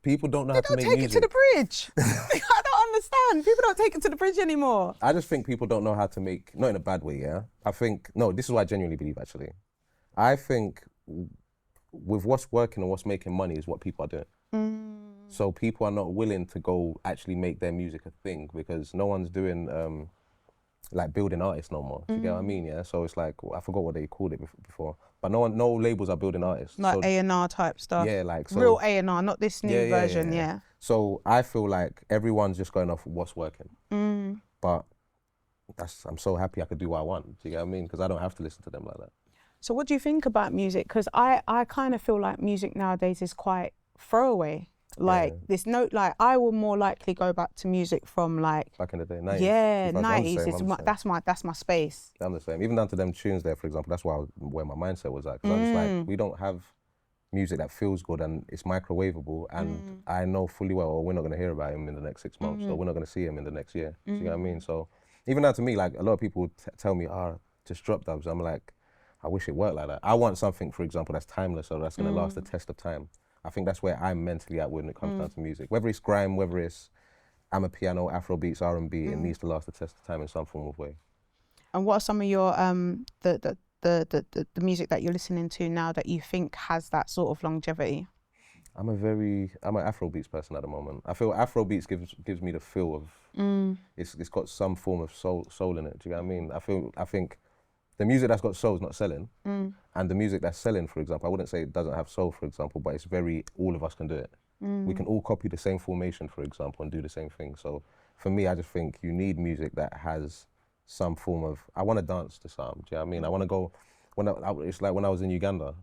S6: People don't know how to make music.
S7: They don't take it to the bridge. I don't understand. People don't take it to the bridge anymore.
S6: I just think people don't know how to make, not in a bad way, yeah? I think, no, this is what I genuinely believe actually. I think with what's working and what's making money is what people are doing. So people are not willing to go actually make their music a thing because no one's doing like building artists no more. Do you get what I mean? Yeah. So it's like I forgot what they called it before, but no labels are building artists.
S7: Like
S6: so,
S7: A&R type stuff.
S6: Yeah, like so,
S7: real A&R, not this new version. Yeah.
S6: So I feel like everyone's just going off what's working. But I'm so happy I could do what I want. Do you get what I mean? Because I don't have to listen to them like that.
S7: So what do you think about music? Because I kind of feel like music nowadays is quite throwaway. Like this note, like I will more likely go back to music from like
S6: back in the day, 90s.
S7: Yeah, 90s. That's my space.
S6: I'm the same. Even down to them tunes there, for example. That's where my mindset was at. Because I'm just like, we don't have music that feels good and it's microwavable, and I know fully well, we're not going to hear about him in the next 6 months, or we're not going to see him in the next year. Do you know what I mean? So even now to me, like a lot of people tell me, just drop dubs. I'm like, I wish it worked like that. I want something, for example, that's timeless, or that's going to last the test of time. I think that's where I'm mentally at when it comes down to music. Whether it's grime, whether it's amapiano, Afrobeats, R&B, it needs to last the test of time in some form of way. And
S7: what are some of your the music that you're listening to now that you think has that sort of longevity?
S6: I'm an Afrobeats person at the moment. I feel Afrobeats gives me the feel of it's got some form of soul in it. Do you know what I mean? I think the music that's got soul is not selling, and the music that's selling, for example, I wouldn't say it doesn't have soul, for example, but it's very, all of us can do it. We can all copy the same formation, for example, and do the same thing. So for me, I just think you need music that has some form of, I want to dance to some, do you know what I mean? I want to go, it's like when I was in Uganda,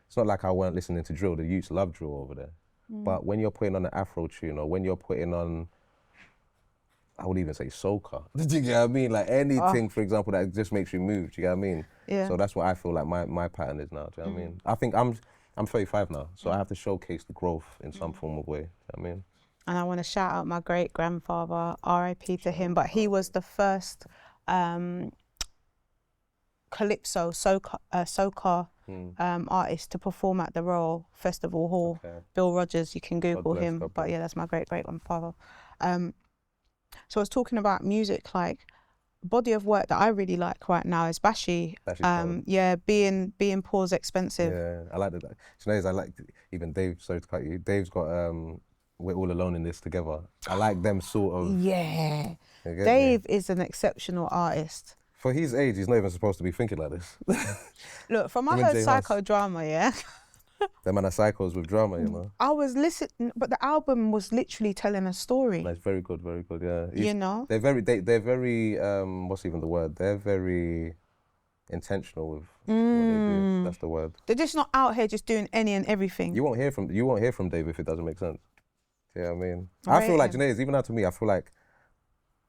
S6: it's not like I weren't listening to drill, the youths love drill over there. But when you're putting on an Afro tune, or when you're putting on, I would even say soca. Do you get what I mean? Like anything, for example, that just makes you move. Do you get what I mean? Yeah. So that's what I feel like my pattern is now. Do you know what I mean? I think I'm 35 now, so I have to showcase the growth in some form of way. Do you know what I mean?
S7: And I want to shout out my great grandfather, R.I.P. to him. But he was the first calypso soca artist to perform at the Royal Festival Hall. Okay. Bill Rogers, you can Google him. But yeah, that's my great grandfather. So I was talking about music, like body of work that I really like right now is Bashi. Yeah, being Paul's expensive. Yeah,
S6: I like that. You know, I like even Dave. Sorry to cut you. Dave's got We're All Alone in This Together. I like them sort of.
S7: Yeah, Dave is an exceptional artist.
S6: For his age, he's not even supposed to be thinking like this.
S7: Look, from I heard Psychodrama, yeah.
S6: Them man are psychos with drama, you know.
S7: I was listening, but the album was literally telling a story.
S6: That's very good, yeah.
S7: You know?
S6: They're very, what's even the word? They're very, intentional with what they do. That's the word.
S7: They're just not out here just doing any and everything.
S6: You won't hear from Dave if it doesn't make sense. You know what I mean? I feel like, you know, even now to me, I feel like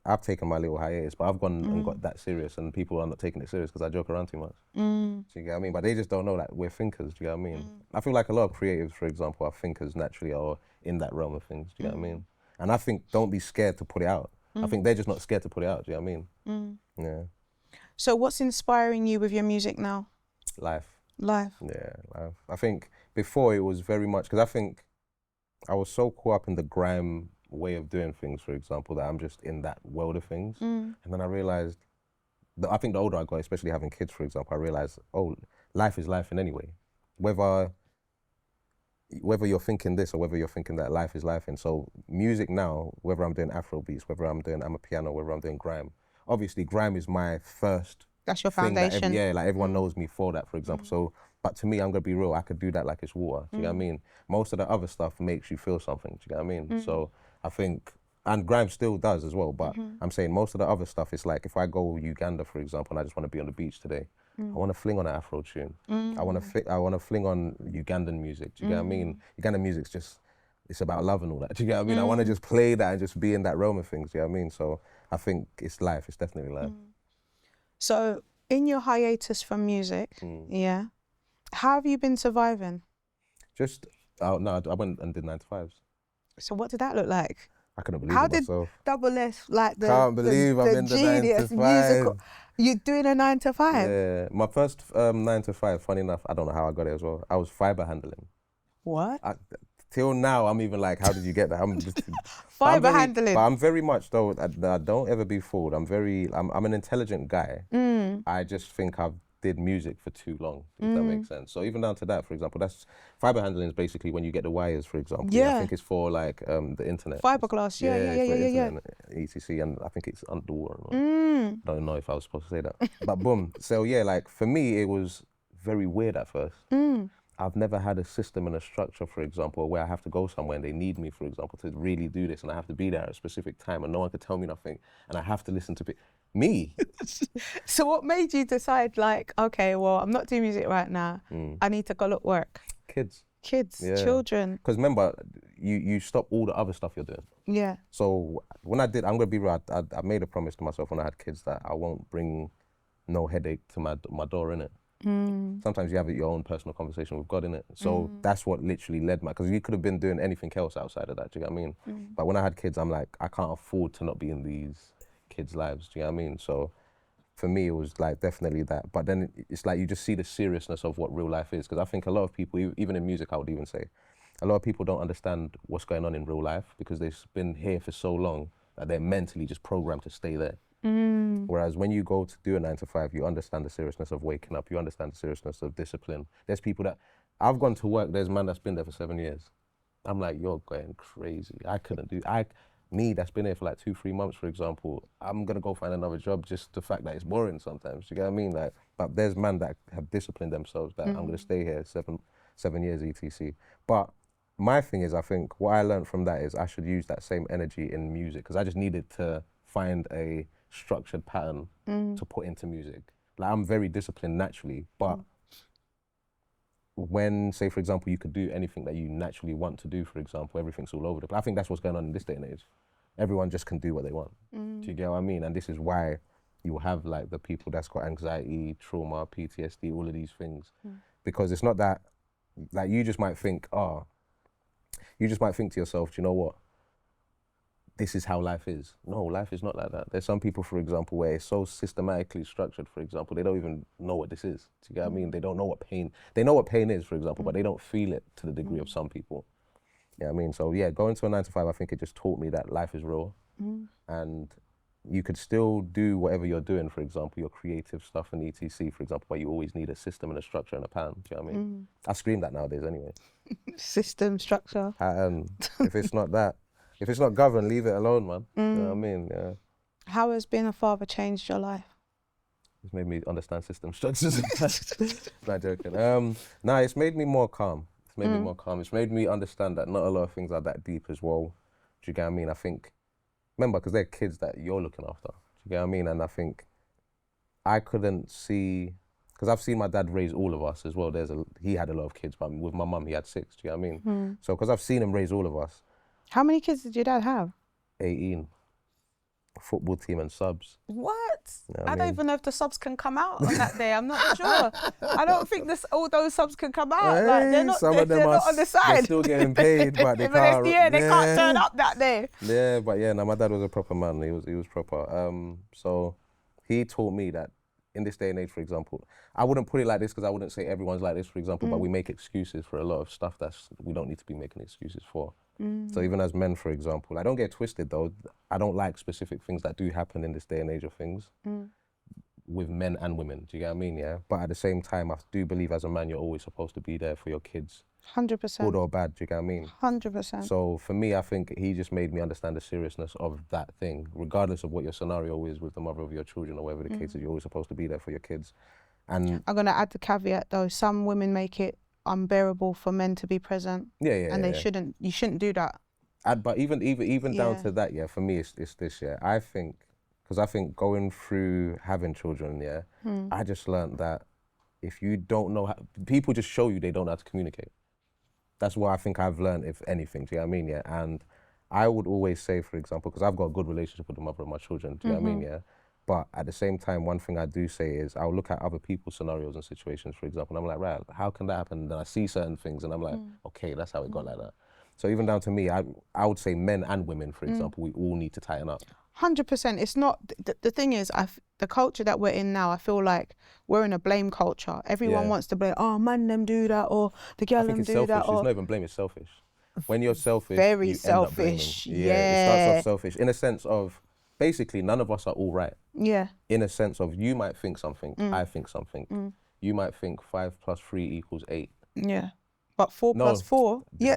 S6: I've taken my little hiatus, but I've gone and got that serious, and people are not taking it serious because I joke around too much. Do you get what I mean? But they just don't know that we're thinkers. Do you get what I mean? I feel like a lot of creatives, for example, are thinkers naturally or in that realm of things. Do you get what I mean? And I think don't be scared to put it out. I think they're just not scared to put it out. Do you know what I mean? Yeah.
S7: So what's inspiring you with your music now?
S6: Life.
S7: Life.
S6: Yeah, life. I think before it was very much, because I think I was so caught up in the grime way of doing things, for example, that I'm just in that world of things. And then I realized, I think the older I got, especially having kids, for example, I realized, oh, life is life in any way. Whether you're thinking this or whether you're thinking that, life is life. And so music now, whether I'm doing Afro beats, whether I'm doing amapiano, whether I'm doing grime, obviously grime is my first.
S7: That's your
S6: thing
S7: foundation.
S6: like everyone knows me for that, for example. So, but to me, I'm gonna be real, I could do that like it's water. Do you get what I mean? Most of the other stuff makes you feel something. Do you get what I mean? So I think, and grime still does as well, but I'm saying most of the other stuff is like, if I go Uganda, for example, and I just want to be on the beach today, I want to fling on an Afro tune. I want to fling on Ugandan music. Do you get what I mean? Ugandan music's just, it's about love and all that. Do you get what I mean? I want to just play that and just be in that realm of things. Do you know what I mean? So I think it's life. It's definitely life.
S7: So in your hiatus from music, how have you been surviving?
S6: Just, no, I went and did 9 to 5s.
S7: So what did that look like?
S6: I couldn't believe
S7: How
S6: it
S7: did
S6: myself.
S7: Double S, like the
S6: Can't believe I'm in the 9 to
S7: genius
S6: 5.
S7: musical, you're doing a 9 to 5?
S6: Yeah, my first 9 to 5, funny enough, I don't know how I got it as well. I was fibre handling.
S7: What?
S6: Till now, I'm even like, how did you get that? I'm just
S7: Fibre handling.
S6: But I'm very much though. I don't ever be fooled. I'm an intelligent guy. I just think I've did music for too long. If that makes sense. So even down to that, for example, that's fibre handling is basically when you get the wires, for example.
S7: Yeah.
S6: I think it's for like the internet.
S7: Fiberglass. Yeah.
S6: Internet, etc. And I think it's underwater. I don't know if I was supposed to say that. But boom. So yeah, like for me, it was very weird at first. I've never had a system and a structure, for example, where I have to go somewhere and they need me, for example, to really do this, and I have to be there at a specific time and no one could tell me nothing, and I have to listen to me.
S7: So what made you decide, like, okay, well, I'm not doing music right now. I need to go look work.
S6: Kids,
S7: children.
S6: Because remember, you stop all the other stuff you're doing. Yeah. So when I'm gonna be real, I made a promise to myself when I had kids that I won't bring no headache to my door, innit? Sometimes you have your own personal conversation with God, innit? So that's what literally led because you could have been doing anything else outside of that, do you get what I mean? But when I had kids, I'm like, I can't afford to not be in these kids' lives, do you get what I mean? So for me, it was like definitely that. But then it's like you just see the seriousness of what real life is, because I think a lot of people, even in music, I would even say, a lot of people don't understand what's going on in real life because they've been here for so long that they're mentally just programmed to stay there. Whereas when you go to do a 9 to 5, you understand the seriousness of waking up, you understand the seriousness of discipline. There's people that, I've gone to work, there's a man that's been there for 7 years. I'm like, you're going crazy. I couldn't do, me that's been here for like 2-3 months, for example, I'm gonna go find another job, just the fact that it's boring sometimes, you get what I mean? Like, but there's men that have disciplined themselves that I'm gonna stay here 7 years etc. But my thing is, I think what I learned from that is I should use that same energy in music, because I just needed to find a structured pattern to put into music. Like, I'm very disciplined naturally, but when, say for example, you could do anything that you naturally want to do, for example, everything's all over the place. I think that's what's going on in this day and age. Everyone just can do what they want. Do you get what I mean? And this is why you have like the people that's got anxiety, trauma, PTSD, all of these things. Because it's not that, like, you just might think to yourself, do you know what? This is how life is. No, life is not like that. There's some people, for example, where it's so systematically structured, for example, they don't even know what this is. Do you get what I mean? They don't know what pain, they know what pain is, for example, but they don't feel it to the degree of some people. You know what I mean? So yeah, going to a 9 to 5, I think it just taught me that life is real and you could still do whatever you're doing, for example, your creative stuff and etc, for example, but you always need a system and a structure and a pattern. Do you know what I mean? I scream that nowadays anyway.
S7: System, structure.
S6: If it's not that, if it's not governed, leave it alone, man. You know what I mean? Yeah.
S7: How has being a father changed your life?
S6: It's made me understand system structures. Not joking. Nah, it's made me more calm. It's made me more calm. It's made me understand that not a lot of things are that deep as well. Do you get what I mean? I think, remember, because they're kids that you're looking after. Do you get what I mean? And I think I couldn't see because I've seen my dad raise all of us as well. He had a lot of kids, but with my mum, he had 6. Do you know what I mean? So because I've seen him raise all of us.
S7: How many kids did your dad have?
S6: 18. Football team and subs.
S7: What?
S6: You know what
S7: I
S6: I
S7: don't
S6: mean?
S7: even know if the subs can come out on that day. I'm not sure. I don't think all those subs can come out.
S6: Hey,
S7: Like, they're not,
S6: some of them
S7: they're
S6: are
S7: not on the side.
S6: They're still getting paid, but they
S7: But it's-
S6: can't.
S7: yeah, they can't turn up that day.
S6: Yeah, but yeah, no, my dad was a proper man. He was proper. So he taught me that in this day and age, for example, I wouldn't put it like this because I wouldn't say everyone's like this, for example, but we make excuses for a lot of stuff we don't need to be making excuses for. So even as men, for example, I don't get twisted though. I don't like specific things that do happen in this day and age of things with men and women. Do you get what I mean? Yeah. But at the same time, I do believe as a man, you're always supposed to be there for your kids.
S7: 100%.
S6: Good or bad, do you get what I mean?
S7: 100%.
S6: So for me, I think he just made me understand the seriousness of that thing, regardless of what your scenario is with the mother of your children or whatever the case is, you're always supposed to be there for your kids. And
S7: I'm going to add the caveat though, some women make it unbearable for men to be present. And they shouldn't, you shouldn't do that.
S6: But even down to that, yeah, for me, it's this, yeah. I think, because I think going through having children, yeah, I just learned that if you don't know how, people just show you they don't know how to communicate. That's what I think I've learned, if anything, do you know what I mean, yeah? And I would always say, for example, because I've got a good relationship with the mother of my children, do you know what I mean, yeah? But at the same time, one thing I do say is I'll look at other people's scenarios and situations, for example, and I'm like, right, how can that happen? And then I see certain things and I'm like, okay, that's how it got like that. So even down to me, I would say men and women, for example, we all need to tighten up.
S7: 100%. It's not, the thing is, the culture that we're in now, I feel like we're in a blame culture. Everyone wants to blame, oh, man, them do that, or the girl them do
S6: selfish.
S7: that.
S6: It's not even blame, it's selfish. When you're selfish,
S7: Very
S6: you
S7: selfish.
S6: End up blaming. It starts off selfish in a sense of, basically, none of us are all right.
S7: Yeah.
S6: In a sense of, you might think something, I think something. You might think 5 + 3 = 8.
S7: Yeah. But 4 + 4, yeah.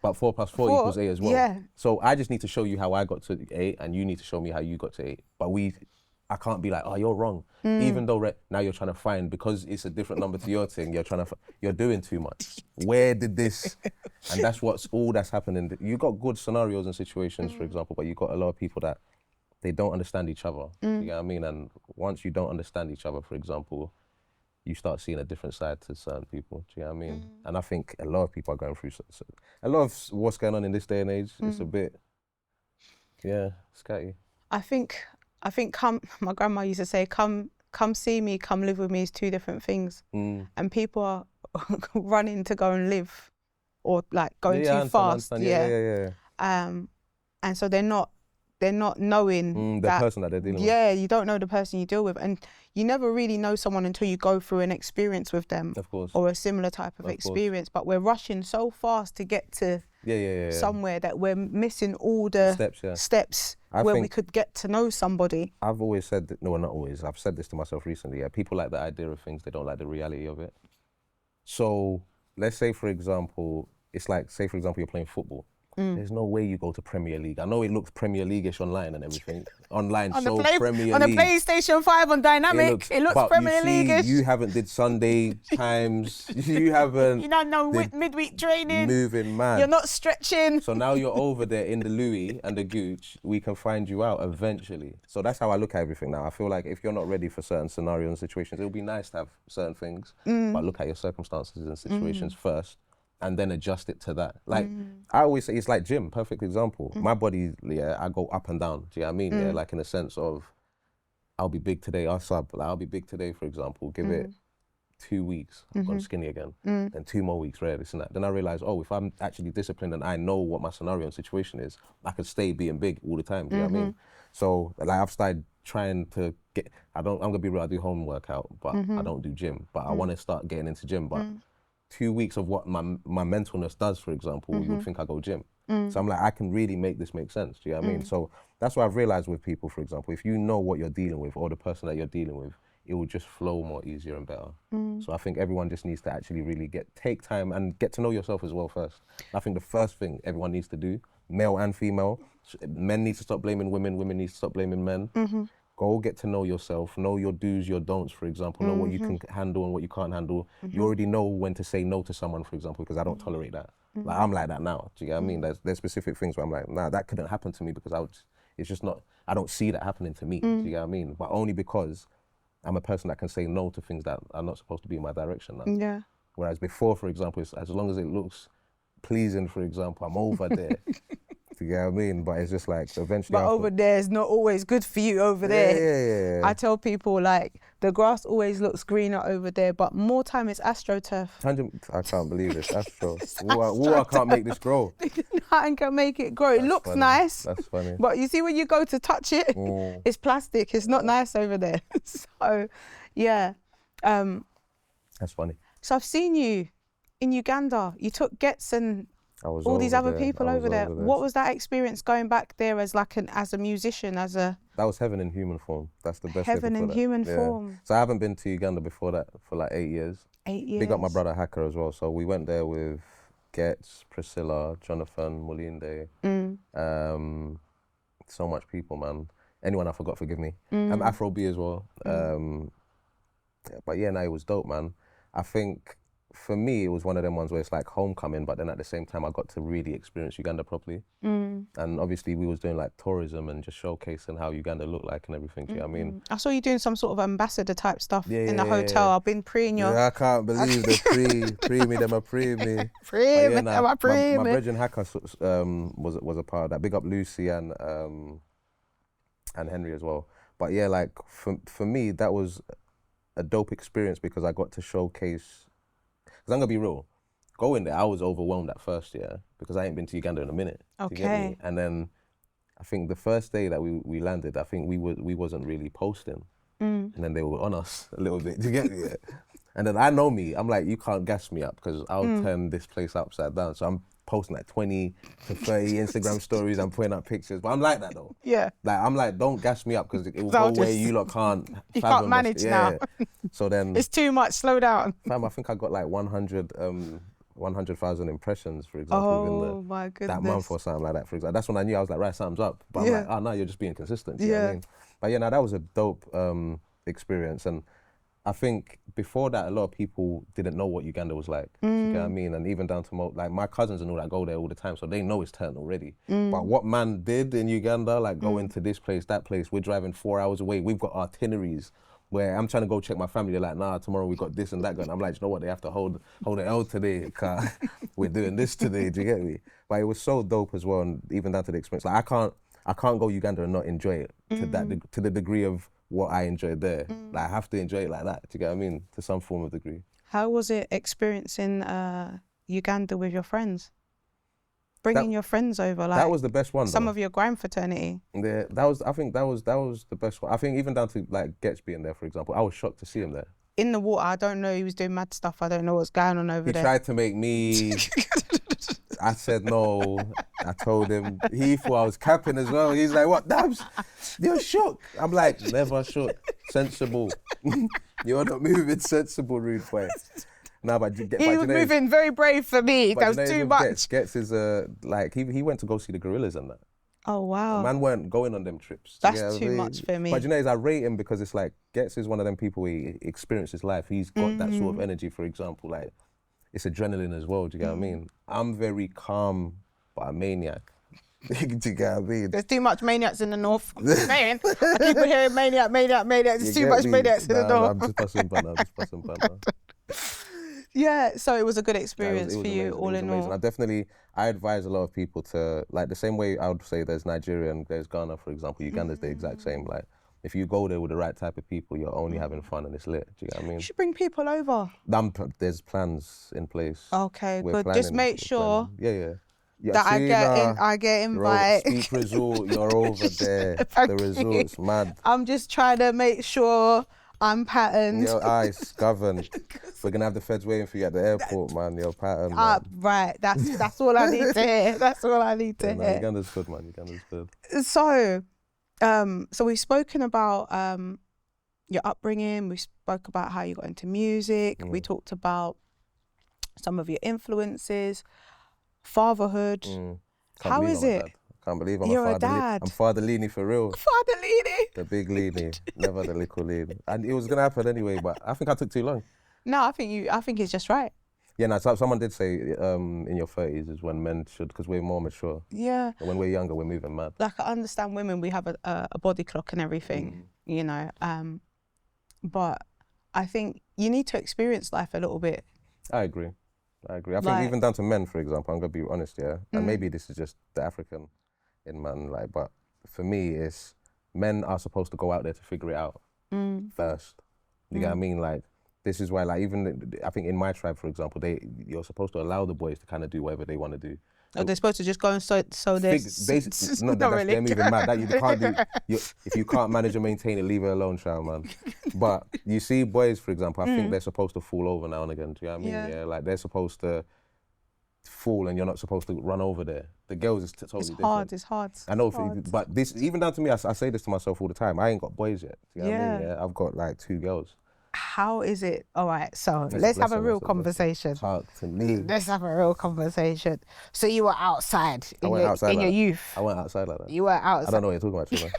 S6: But 4 + 4 = 8 as well.
S7: Yeah.
S6: So I just need to show you how I got to 8, and you need to show me how you got to 8. But I can't be like, oh, you're wrong. Even though now you're trying to find, because it's a different number to your thing, you're doing too much. Where did this? And that's all that's happening. You got good scenarios and situations, for example, but you got a lot of people that they don't understand each other. You get what I mean? And once you don't understand each other, for example, you start seeing a different side to certain people. Do you know what I mean? And I think a lot of people are going through a lot of what's going on in this day and age. It's a bit, scatty.
S7: I think my grandma used to say, come see me, come live with me is 2 different things. And people are running to go and live, or like going too fast. And so they're not knowing
S6: the person that they're dealing with.
S7: Yeah, you don't know the person you deal with, and you never really know someone until you go through an experience with them,
S6: of course,
S7: or a similar type of experience. But we're rushing so fast to get to somewhere that we're missing all the steps where we could get to know somebody.
S6: I've always said that, no, not always. I've said this to myself recently. Yeah, people like the idea of things; they don't like the reality of it. So let's say, for example, it's like, say for example, you're playing football. There's no way you go to Premier League. I know it looks Premier League-ish online and everything. Online,
S7: on
S6: so Premier League.
S7: On the PlayStation 5 on Dynamic, it looks Premier League-ish.
S6: You haven't did Sunday times. You haven't.
S7: You don't know midweek training.
S6: Moving mad.
S7: You're not stretching.
S6: So now you're over there in the Louis and the Gooch. We can find you out eventually. So that's how I look at everything now. I feel like if you're not ready for certain scenarios and situations, it would be nice to have certain things, but look at your circumstances and situations first, and then adjust it to that. Like, I always say, it's like gym, perfect example. My body, I go up and down, do you know what I mean? Yeah, like in the sense of, I'll be big today, I'll be big today, for example, give it 2 weeks, I've gone skinny again, then 2 more weeks, rare, this and that. Then I realize, if I'm actually disciplined and I know what my scenario and situation is, I could stay being big all the time, do you know what I mean? So, like, I've started trying to get, I'm gonna be real, I do home workout, but I don't do gym, but I wanna start getting into gym, but 2 weeks of what my mentalness does, for example, you would think I go gym. So I'm like, I can really make this make sense, do you know what I mean? So that's what I've realized with people, for example, if you know what you're dealing with or the person that you're dealing with, it will just flow more easier and better. So I think everyone just needs to actually really take time and get to know yourself as well first. I think the first thing everyone needs to do, male and female, men need to stop blaming women, women need to stop blaming men. Go get to know yourself, know your do's, your don'ts, for example, know what you can handle and what you can't handle. You already know when to say no to someone, for example, because I don't tolerate that. Like, I'm like that now, do you get what I mean? There's specific things where I'm like, nah, that couldn't happen to me because it's just not, I don't see that happening to me, do you get what I mean? But only because I'm a person that can say no to things that are not supposed to be in my direction now.
S7: Yeah.
S6: Whereas before, for example, it's, as long as it looks pleasing, for example, I'm over there. You get what I mean? But it's just like eventually.
S7: But over there is not always good for you over there.
S6: Yeah.
S7: I tell people like the grass always looks greener over there, but more time it's AstroTurf.
S6: I can't believe this. Astro. Water can't make this grow.
S7: Nothing can make it grow. It looks
S6: funny.
S7: nice.
S6: That's funny.
S7: But you see when you go to touch it, it's plastic. It's not nice over there. So, yeah.
S6: That's funny.
S7: So I've seen you in Uganda. You took Gets and all these other people over there. What was that experience going back there as like as a musician, as a...
S6: That was heaven in human form. That's the best.
S7: Heaven in human form.
S6: So I haven't been to Uganda before that for like 8 years.
S7: 8 years.
S6: Big up my brother Hacker as well. So we went there with Gets, Priscilla, Jonathan, Mulinde. So much people, man. Anyone I forgot, forgive me. Afro B as well. But yeah, no, it was dope, man. I think for me, it was one of them ones where it's like homecoming, but then at the same time, I got to really experience Uganda properly. And obviously we was doing like tourism and just showcasing how Uganda looked like and everything, do you know what I mean?
S7: I saw you doing some sort of ambassador type stuff in the hotel. I've been pre-ing your...
S6: Yeah, I can't believe the pre-me, them a pre-me.
S7: Pre-me,
S6: them a
S7: my pre-me.
S6: My brethren Hacker was a part of that. Big up Lucy and Henry as well. But yeah, like for me, that was a dope experience because I got to showcase. Because I'm gonna be real, going there, I was overwhelmed at first, yeah, because I ain't been to Uganda in a minute.
S7: Okay.
S6: Do you get me? And then I think the first day that we landed, I think we wasn't really posting, and then they were on us a little bit. Do you get me? Yeah. And then I know me, I'm like, you can't gas me up because I'll turn this place upside down. So I'm posting like 20 to 30 Instagram stories. I'm putting up pictures, but I'm like that though.
S7: Yeah.
S6: Like I'm like, don't gas me up because it will go where you lot can't.
S7: You can't manage now.
S6: So then
S7: it's too much. Slow down.
S6: Fam, I think I got like 100,000 impressions, for example, within
S7: my goodness.
S6: that month or something like that. For example, that's when I knew I was like, right, something's up. But I'm like, oh no, you're just being consistent. You know what I mean? But yeah, no, that was a dope experience, and I think before that, a lot of people didn't know what Uganda was like. You know what I mean? And even down to like my cousins and all that go there all the time, so they know it's turn already. But what man did in Uganda, like going to this place, that place, we're driving 4 hours away. We've got itineraries where I'm trying to go check my family. They're like, nah, tomorrow we got this and that going. I'm like, you know what? They have to hold the L today, cause we're doing this today. Do you get me? But it was so dope as well, and even down to the experience. Like I can't go Uganda and not enjoy it to the degree of what I enjoyed there. Like I have to enjoy it like that. Do you get what I mean? To some form of degree.
S7: How was it experiencing Uganda with your friends? Bringing your friends over, like
S6: that was the best one.
S7: Some of your grime fraternity.
S6: Yeah, I think that was the best one. I think even down to like Getz being there, for example, I was shocked to see him there.
S7: In the water, I don't know. He was doing mad stuff. I don't know what's going on over there.
S6: He tried to make me. I said no. I told him. He thought I was capping as well. He's like, "What, Dabs? You're shook." I'm like, "Never shook. Sensible. You're not moving sensible, rude boy." No, but
S7: he was moving very brave for me. That was too much.
S6: Getz is like he went to go see the gorillas and that.
S7: Oh wow.
S6: The man weren't going on them trips.
S7: That's too much for me.
S6: But you know, I rate him because it's like Getz is one of them people who experiences life. He's got that sort of energy, for example. Like it's adrenaline as well. Do you get what I mean? I'm very calm, but a maniac. Do you get what I mean?
S7: There's too much maniacs in the north. I'm saying. I keep hearing maniac. There's too much maniacs in the north.
S6: I'm just passing banner.
S7: Yeah, so it was a good experience for you, all in all.
S6: I advise a lot of people to, like the same way I would say there's Nigeria and there's Ghana, for example, Uganda's the exact same. Like, if you go there with the right type of people, you're only having fun and it's lit. Do you get what I mean?
S7: You should bring people over.
S6: There's plans in place.
S7: Okay, good. Just make sure that
S6: Trina,
S7: I get invited.
S6: Steep Resort, you're over there. The resort's mad.
S7: I'm just trying to make sure I'm patterned.
S6: Your eyes governed. We're gonna have the feds waiting for you at the airport, man. You're patterned.
S7: Right. That's all I need to hear. That's all I need to hear.
S6: Uganda's good, man. Uganda's good.
S7: So, so we've spoken about your upbringing. We spoke about how you got into music. We talked about some of your influences, fatherhood. How is it?
S6: Can't believe
S7: You're a dad.
S6: I'm Father Leany for real.
S7: Father Leany.
S6: The big Leany, never the little Leany. And it was gonna happen anyway, but I think I took too long.
S7: No, I think it's just right.
S6: Yeah, no, someone did say in your 30s is when men should, because we're more mature.
S7: Yeah.
S6: But when we're younger, we're moving mad.
S7: Like I understand women, we have a body clock and everything, you know. but I think you need to experience life a little bit.
S6: I agree. I think
S7: Like-
S6: even down to men, for example, I'm gonna be honest, yeah, and maybe this is just the African in man, like, but for me, it's men are supposed to go out there to figure it out first. You get what I mean? Like, this is why, like, even I think in my tribe, for example, you're supposed to allow the boys to kind of do whatever they want to do.
S7: Are they supposed to just go and so their
S6: No, that's them even mad. That you can't do. If you can't manage and maintain it, leave it alone, child, man. But you see, boys, for example, I think they're supposed to fall over now and again. Do you know what I mean?
S7: Yeah.
S6: Yeah, like they're supposed to fall, and you're not supposed to run over there. The girls is totally different.
S7: It's hard.
S6: I know, but this even down to me, I say this to myself all the time. I ain't got boys yet. Do you know what I mean? Yeah, I've got like 2 girls.
S7: How is it? All right, so
S6: It's a
S7: let's have a
S6: blessing,
S7: real
S6: it's a blessing.
S7: conversation.
S6: Talk to me.
S7: Let's have a real conversation. So you were outside
S6: I went outside
S7: in
S6: like
S7: your
S6: that.
S7: youth.
S6: I went outside like that.
S7: You were outside.
S6: I don't know what you're talking about, Trina.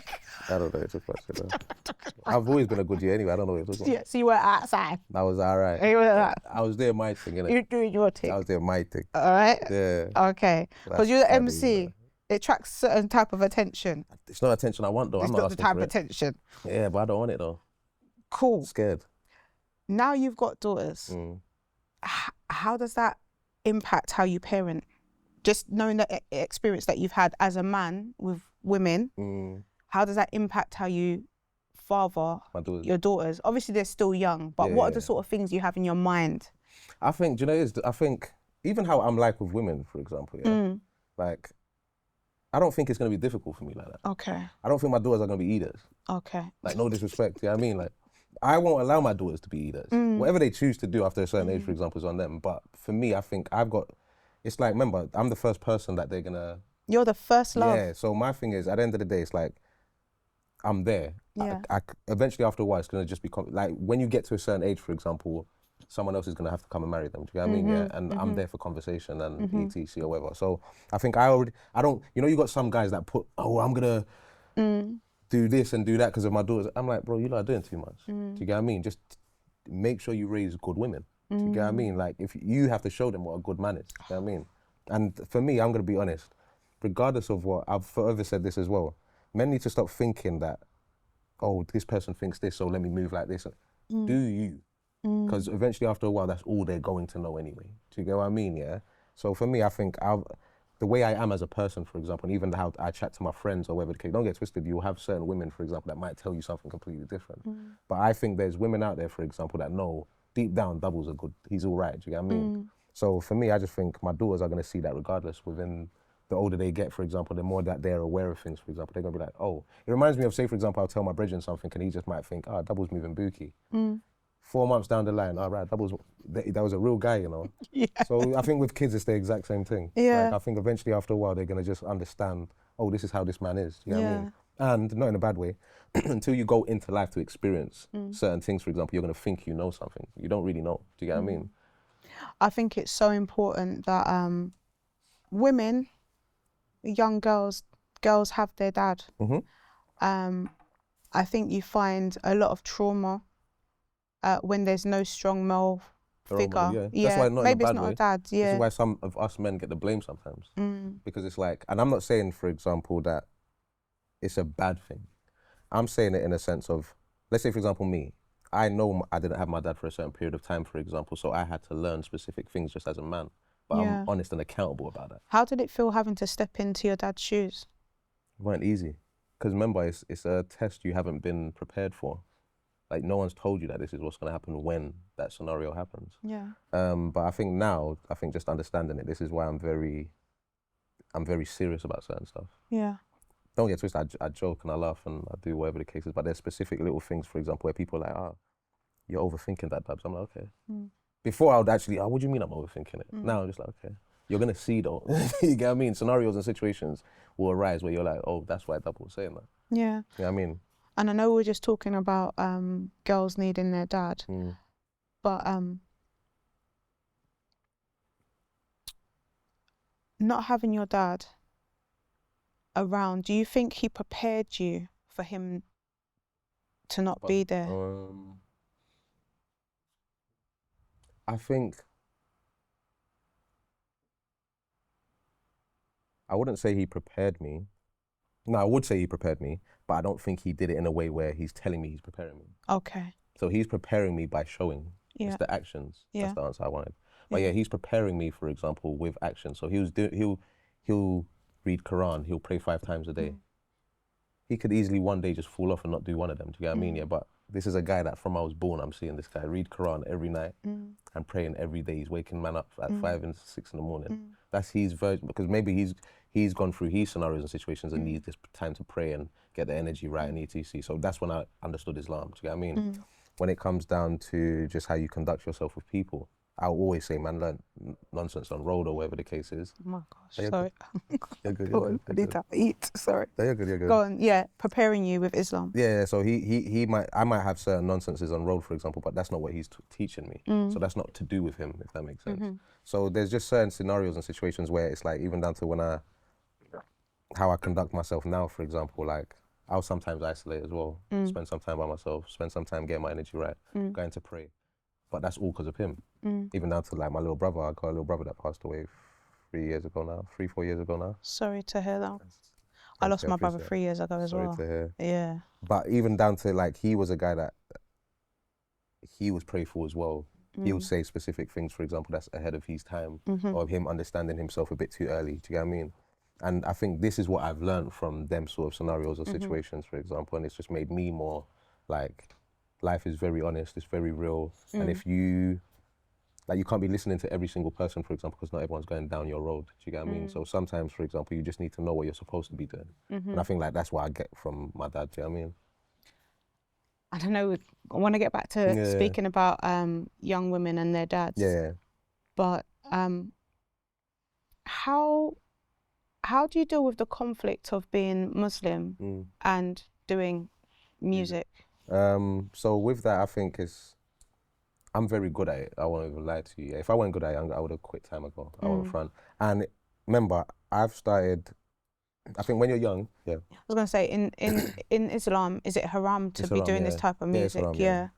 S6: I don't know what you're talking about, Trina. I've always been a good year anyway. I don't know what you're talking about.
S7: Yeah, so you were outside.
S6: I was all right.
S7: You were
S6: I was doing my thing, innit?
S7: You're doing your thing.
S6: I was doing my thing.
S7: All right.
S6: Yeah.
S7: Okay. Because
S6: That's
S7: you're the
S6: funny,
S7: MC.
S6: man.
S7: It attracts certain type of attention.
S6: It's not attention I want though.
S7: It's
S6: I'm
S7: not
S6: not
S7: the
S6: asking
S7: type
S6: for
S7: of
S6: it.
S7: attention.
S6: Yeah, but I don't want it though.
S7: Cool.
S6: I'm scared.
S7: Now you've got daughters. How does that impact how you parent? Just knowing the experience that you've had as a man with women, how does that impact how you father
S6: My daughters.
S7: your daughters? Obviously, they're still young, but what are the sort of things you have in your mind?
S6: I think, do you know, I think even how I'm like with women, for example, yeah, like, I don't think it's going to be difficult for me like that.
S7: Okay.
S6: I don't think my daughters are going to be eaters.
S7: Okay.
S6: Like, no disrespect, you know what I mean? Like, I won't allow my daughters to be eaters. Whatever they choose to do after a certain age, for example, is on them. But for me, I think it's like, remember, I'm the first person that they're going to...
S7: You're the first love.
S6: Yeah, so my thing is, at the end of the day, it's like, I'm there.
S7: Yeah.
S6: Eventually, after a while, it's going to just become... Like, when you get to a certain age, for example, someone else is going to have to come and marry them. Do you get what I mean? Yeah, and I'm there for conversation and etc or whatever. So I think I don't... You know, you got some guys that put, oh, I'm going to... do this and do that because of my daughters. I'm like, bro, you lot are doing too much. Do you get what I mean? Just make sure you raise good women. Do you get what I mean? Like, if you have to show them what a good man is. Do you get what I mean? And for me, I'm going to be honest, regardless of what, I've forever said this as well, men need to stop thinking that, oh, this person thinks this, so let me move like this. Do you? Because eventually, after a while, that's all they're going to know anyway. Do you get what I mean? Yeah? So for me, I think the way I am as a person, for example, and even how I chat to my friends or whatever the case, don't get twisted, you'll have certain women, for example, that might tell you something completely different. But I think there's women out there, for example, that know deep down Double's a good, he's all right, do you get what I mean? So for me, I just think my daughters are going to see that regardless within the older they get, for example, the more that they're aware of things, for example, they're going to be like, oh, it reminds me of, say, for example, I'll tell my brethren something and he just might think, oh, Double's moving bookie. 4 months down the line, all right, that was a real guy, you know?
S7: Yeah.
S6: So I think with kids, it's the exact same thing.
S7: Yeah.
S6: Like, I think eventually after a while, they're going to just understand, oh, this is how this man is, you know what I mean? And not in a bad way, until you go into life to experience certain things, for example, you're going to think you know something. You don't really know, do you get what I mean?
S7: I think it's so important that women, young girls have their dad. I think you find a lot of trauma when there's no strong male figure.
S6: Yeah. That's why not
S7: maybe
S6: in a
S7: it's
S6: bad
S7: not
S6: way.
S7: a dad. Yeah.
S6: This is why some of us men get the blame sometimes. Because it's like, and I'm not saying, for example, that it's a bad thing. I'm saying it in a sense of, let's say, for example, me. I know I didn't have my dad for a certain period of time, for example, so I had to learn specific things just as a man. But I'm honest and accountable about that.
S7: How did it feel having to step into your dad's shoes?
S6: It weren't easy. Because remember, it's a test you haven't been prepared for. Like, no one's told you that this is what's going to happen when that scenario happens.
S7: Yeah.
S6: But I think now, just understanding it, this is why I'm very serious about certain stuff.
S7: Yeah.
S6: Don't get twisted, I joke and I laugh and I do whatever the case is, but there's specific little things, for example, where people are like, oh, you're overthinking that, Dubs. I'm like, okay. Before I would actually, oh, what do you mean I'm overthinking it? Now I'm just like, okay. You're going to see though, you get what I mean? Scenarios and situations will arise where you're like, oh, that's why Double was saying that.
S7: Yeah.
S6: You know what I mean?
S7: And I know we were just talking about girls needing their dad, but not having your dad around, do you think he prepared you for him to not be there?
S6: I think, I wouldn't say he prepared me. No, I would say he prepared me, but I don't think he did it in a way where he's telling me he's preparing me.
S7: Okay.
S6: So he's preparing me by showing.
S7: Yeah.
S6: It's the actions.
S7: Yeah.
S6: That's the answer I wanted. But yeah, he's preparing me, for example, with action. So he'll read Quran, he'll pray 5 times a day. He could easily one day just fall off and not do one of them, do you get what I mean? Yeah, but this is a guy that from I was born, I'm seeing this guy read Quran every night and praying every day. He's waking man up at 5 and 6 in the morning. That's his version, because maybe he's gone through his scenarios and situations and needs this time to pray and get the energy right and etc. So that's when I understood Islam, do you get what I mean? When it comes down to just how you conduct yourself with people, I'll always say, man, learn nonsense on road or whatever the case is.
S7: Oh my gosh,
S6: You're
S7: sorry.
S6: You're good.
S7: Go on, I need to eat, sorry.
S6: No, you're good, you're good.
S7: Go on, yeah, preparing you with Islam.
S6: Yeah, so I might have certain nonsenses on road, for example, but that's not what he's teaching me. So that's not to do with him, if that makes sense. So there's just certain scenarios and situations where it's like, even down to how I conduct myself now, for example, like I'll sometimes isolate as well, spend some time by myself, spend some time getting my energy right, going to pray. But that's all because of him. Even down to like my little brother, I got a little brother that passed away 4 years ago now.
S7: Sorry to hear that. I lost my brother 3 years ago as well.
S6: Sorry to hear.
S7: Yeah.
S6: But even down to like, he was a guy that he was prayerful as well. He would say specific things, for example, that's ahead of his time, or him understanding himself a bit too early, do you get what I mean? And I think this is what I've learned from them sort of scenarios or situations, for example, and it's just made me more like, life is very honest, it's very real, and if you can't be listening to every single person, for example, because not everyone's going down your road, do you get what I mean? So sometimes, for example, you just need to know what you're supposed to be doing. And I think like that's what I get from my dad, do you know what I mean?
S7: I don't know, I want to get back to speaking about young women and their dads.
S6: Yeah.
S7: But how do you deal with the conflict of being Muslim and doing music?
S6: So with that, I think I'm very good at it. I won't even lie to you. If I weren't good at it, I would have quit time ago. I won't front. And remember, I've started, I think when you're young,
S7: I was going to say, in Islam, is it haram to be doing this type of music?
S6: It's haram,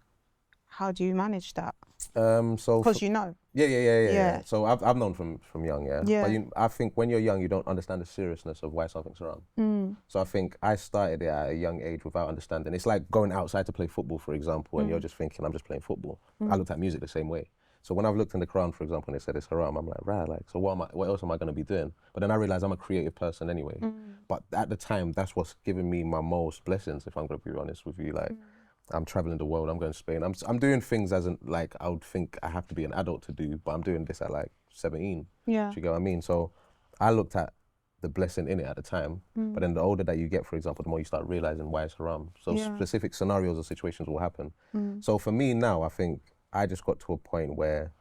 S7: How do you manage that?
S6: So
S7: because you know.
S6: Yeah. So I've known from young,
S7: Yeah.
S6: But I think when you're young, you don't understand the seriousness of why something's haram. So I think I started it at a young age without understanding. It's like going outside to play football, for example, and you're just thinking, I'm just playing football. I looked at music the same way. So when I've looked in the Quran, for example, and they said it's haram, I'm like, right, like, so what else am I going to be doing? But then I realized I'm a creative person anyway. But at the time, that's what's given me my most blessings, if I'm going to be honest with you. Like, I'm traveling the world, I'm going to Spain. I'm doing things as like I would think I have to be an adult to do, but I'm doing this at like 17.
S7: Yeah.
S6: Do you get what I mean? So I looked at the blessing in it at the time, but then the older that you get, for example, the more you start realizing why it's haram. So specific scenarios or situations will happen. So for me now, I think I just got to a point where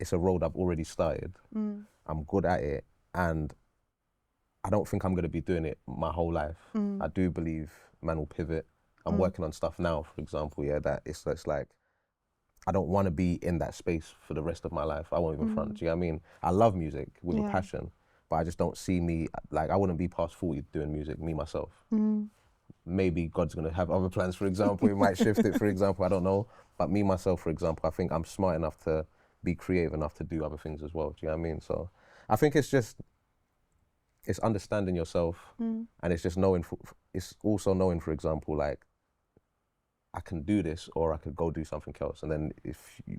S6: it's a road I've already started. I'm good at it, and I don't think I'm going to be doing it my whole life. I do believe man will pivot. I'm working on stuff now, for example, that it's like, I don't want to be in that space for the rest of my life. I won't even front, do you know what I mean? I love music with a passion, but I just don't see me, like, I wouldn't be past 40 doing music, me, myself. Maybe God's going to have other plans, for example. He might shift it, for example, I don't know. But me, myself, for example, I think I'm smart enough to be creative enough to do other things as well, do you know what I mean? So I think it's understanding yourself, and it's just knowing, it's also knowing, for example, like, I can do this, or I could go do something else. And then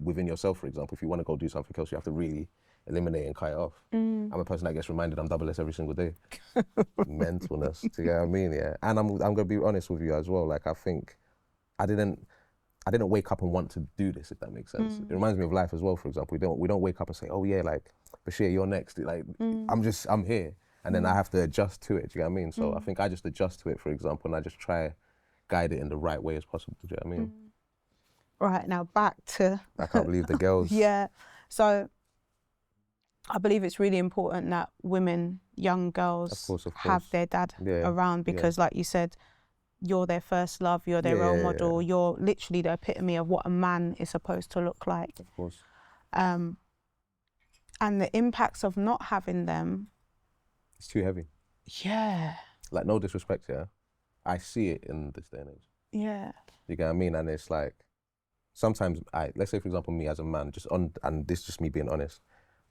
S6: within yourself, for example, if you want to go do something else, you have to really eliminate and cut it off. I'm a person that gets reminded I'm double S every single day. Mentalness, do you get what I mean? Yeah. And I'm going to be honest with you as well. Like, I think I didn't wake up and want to do this, if that makes sense. It reminds me of life as well, for example. We don't wake up and say, oh yeah, like, Bashir, you're next. Like, I'm here. And then I have to adjust to it, do you get what I mean? So I think I just adjust to it, for example, and I just try guide it in the right way as possible, do you know what I mean?
S7: Right, now back to...
S6: I can't believe the girls.
S7: Yeah, so I believe it's really important that women, young girls,
S6: of course.
S7: have their dad around, because like you said, you're their first love, you're their role model, you're literally the epitome of what a man is supposed to look like.
S6: Of course.
S7: And the impacts of not having them...
S6: It's too heavy.
S7: Yeah.
S6: Like, no disrespect, I see it in this day and age.
S7: Yeah.
S6: You get what I mean? And it's like, sometimes let's say, for example, me as a man, and this is just me being honest,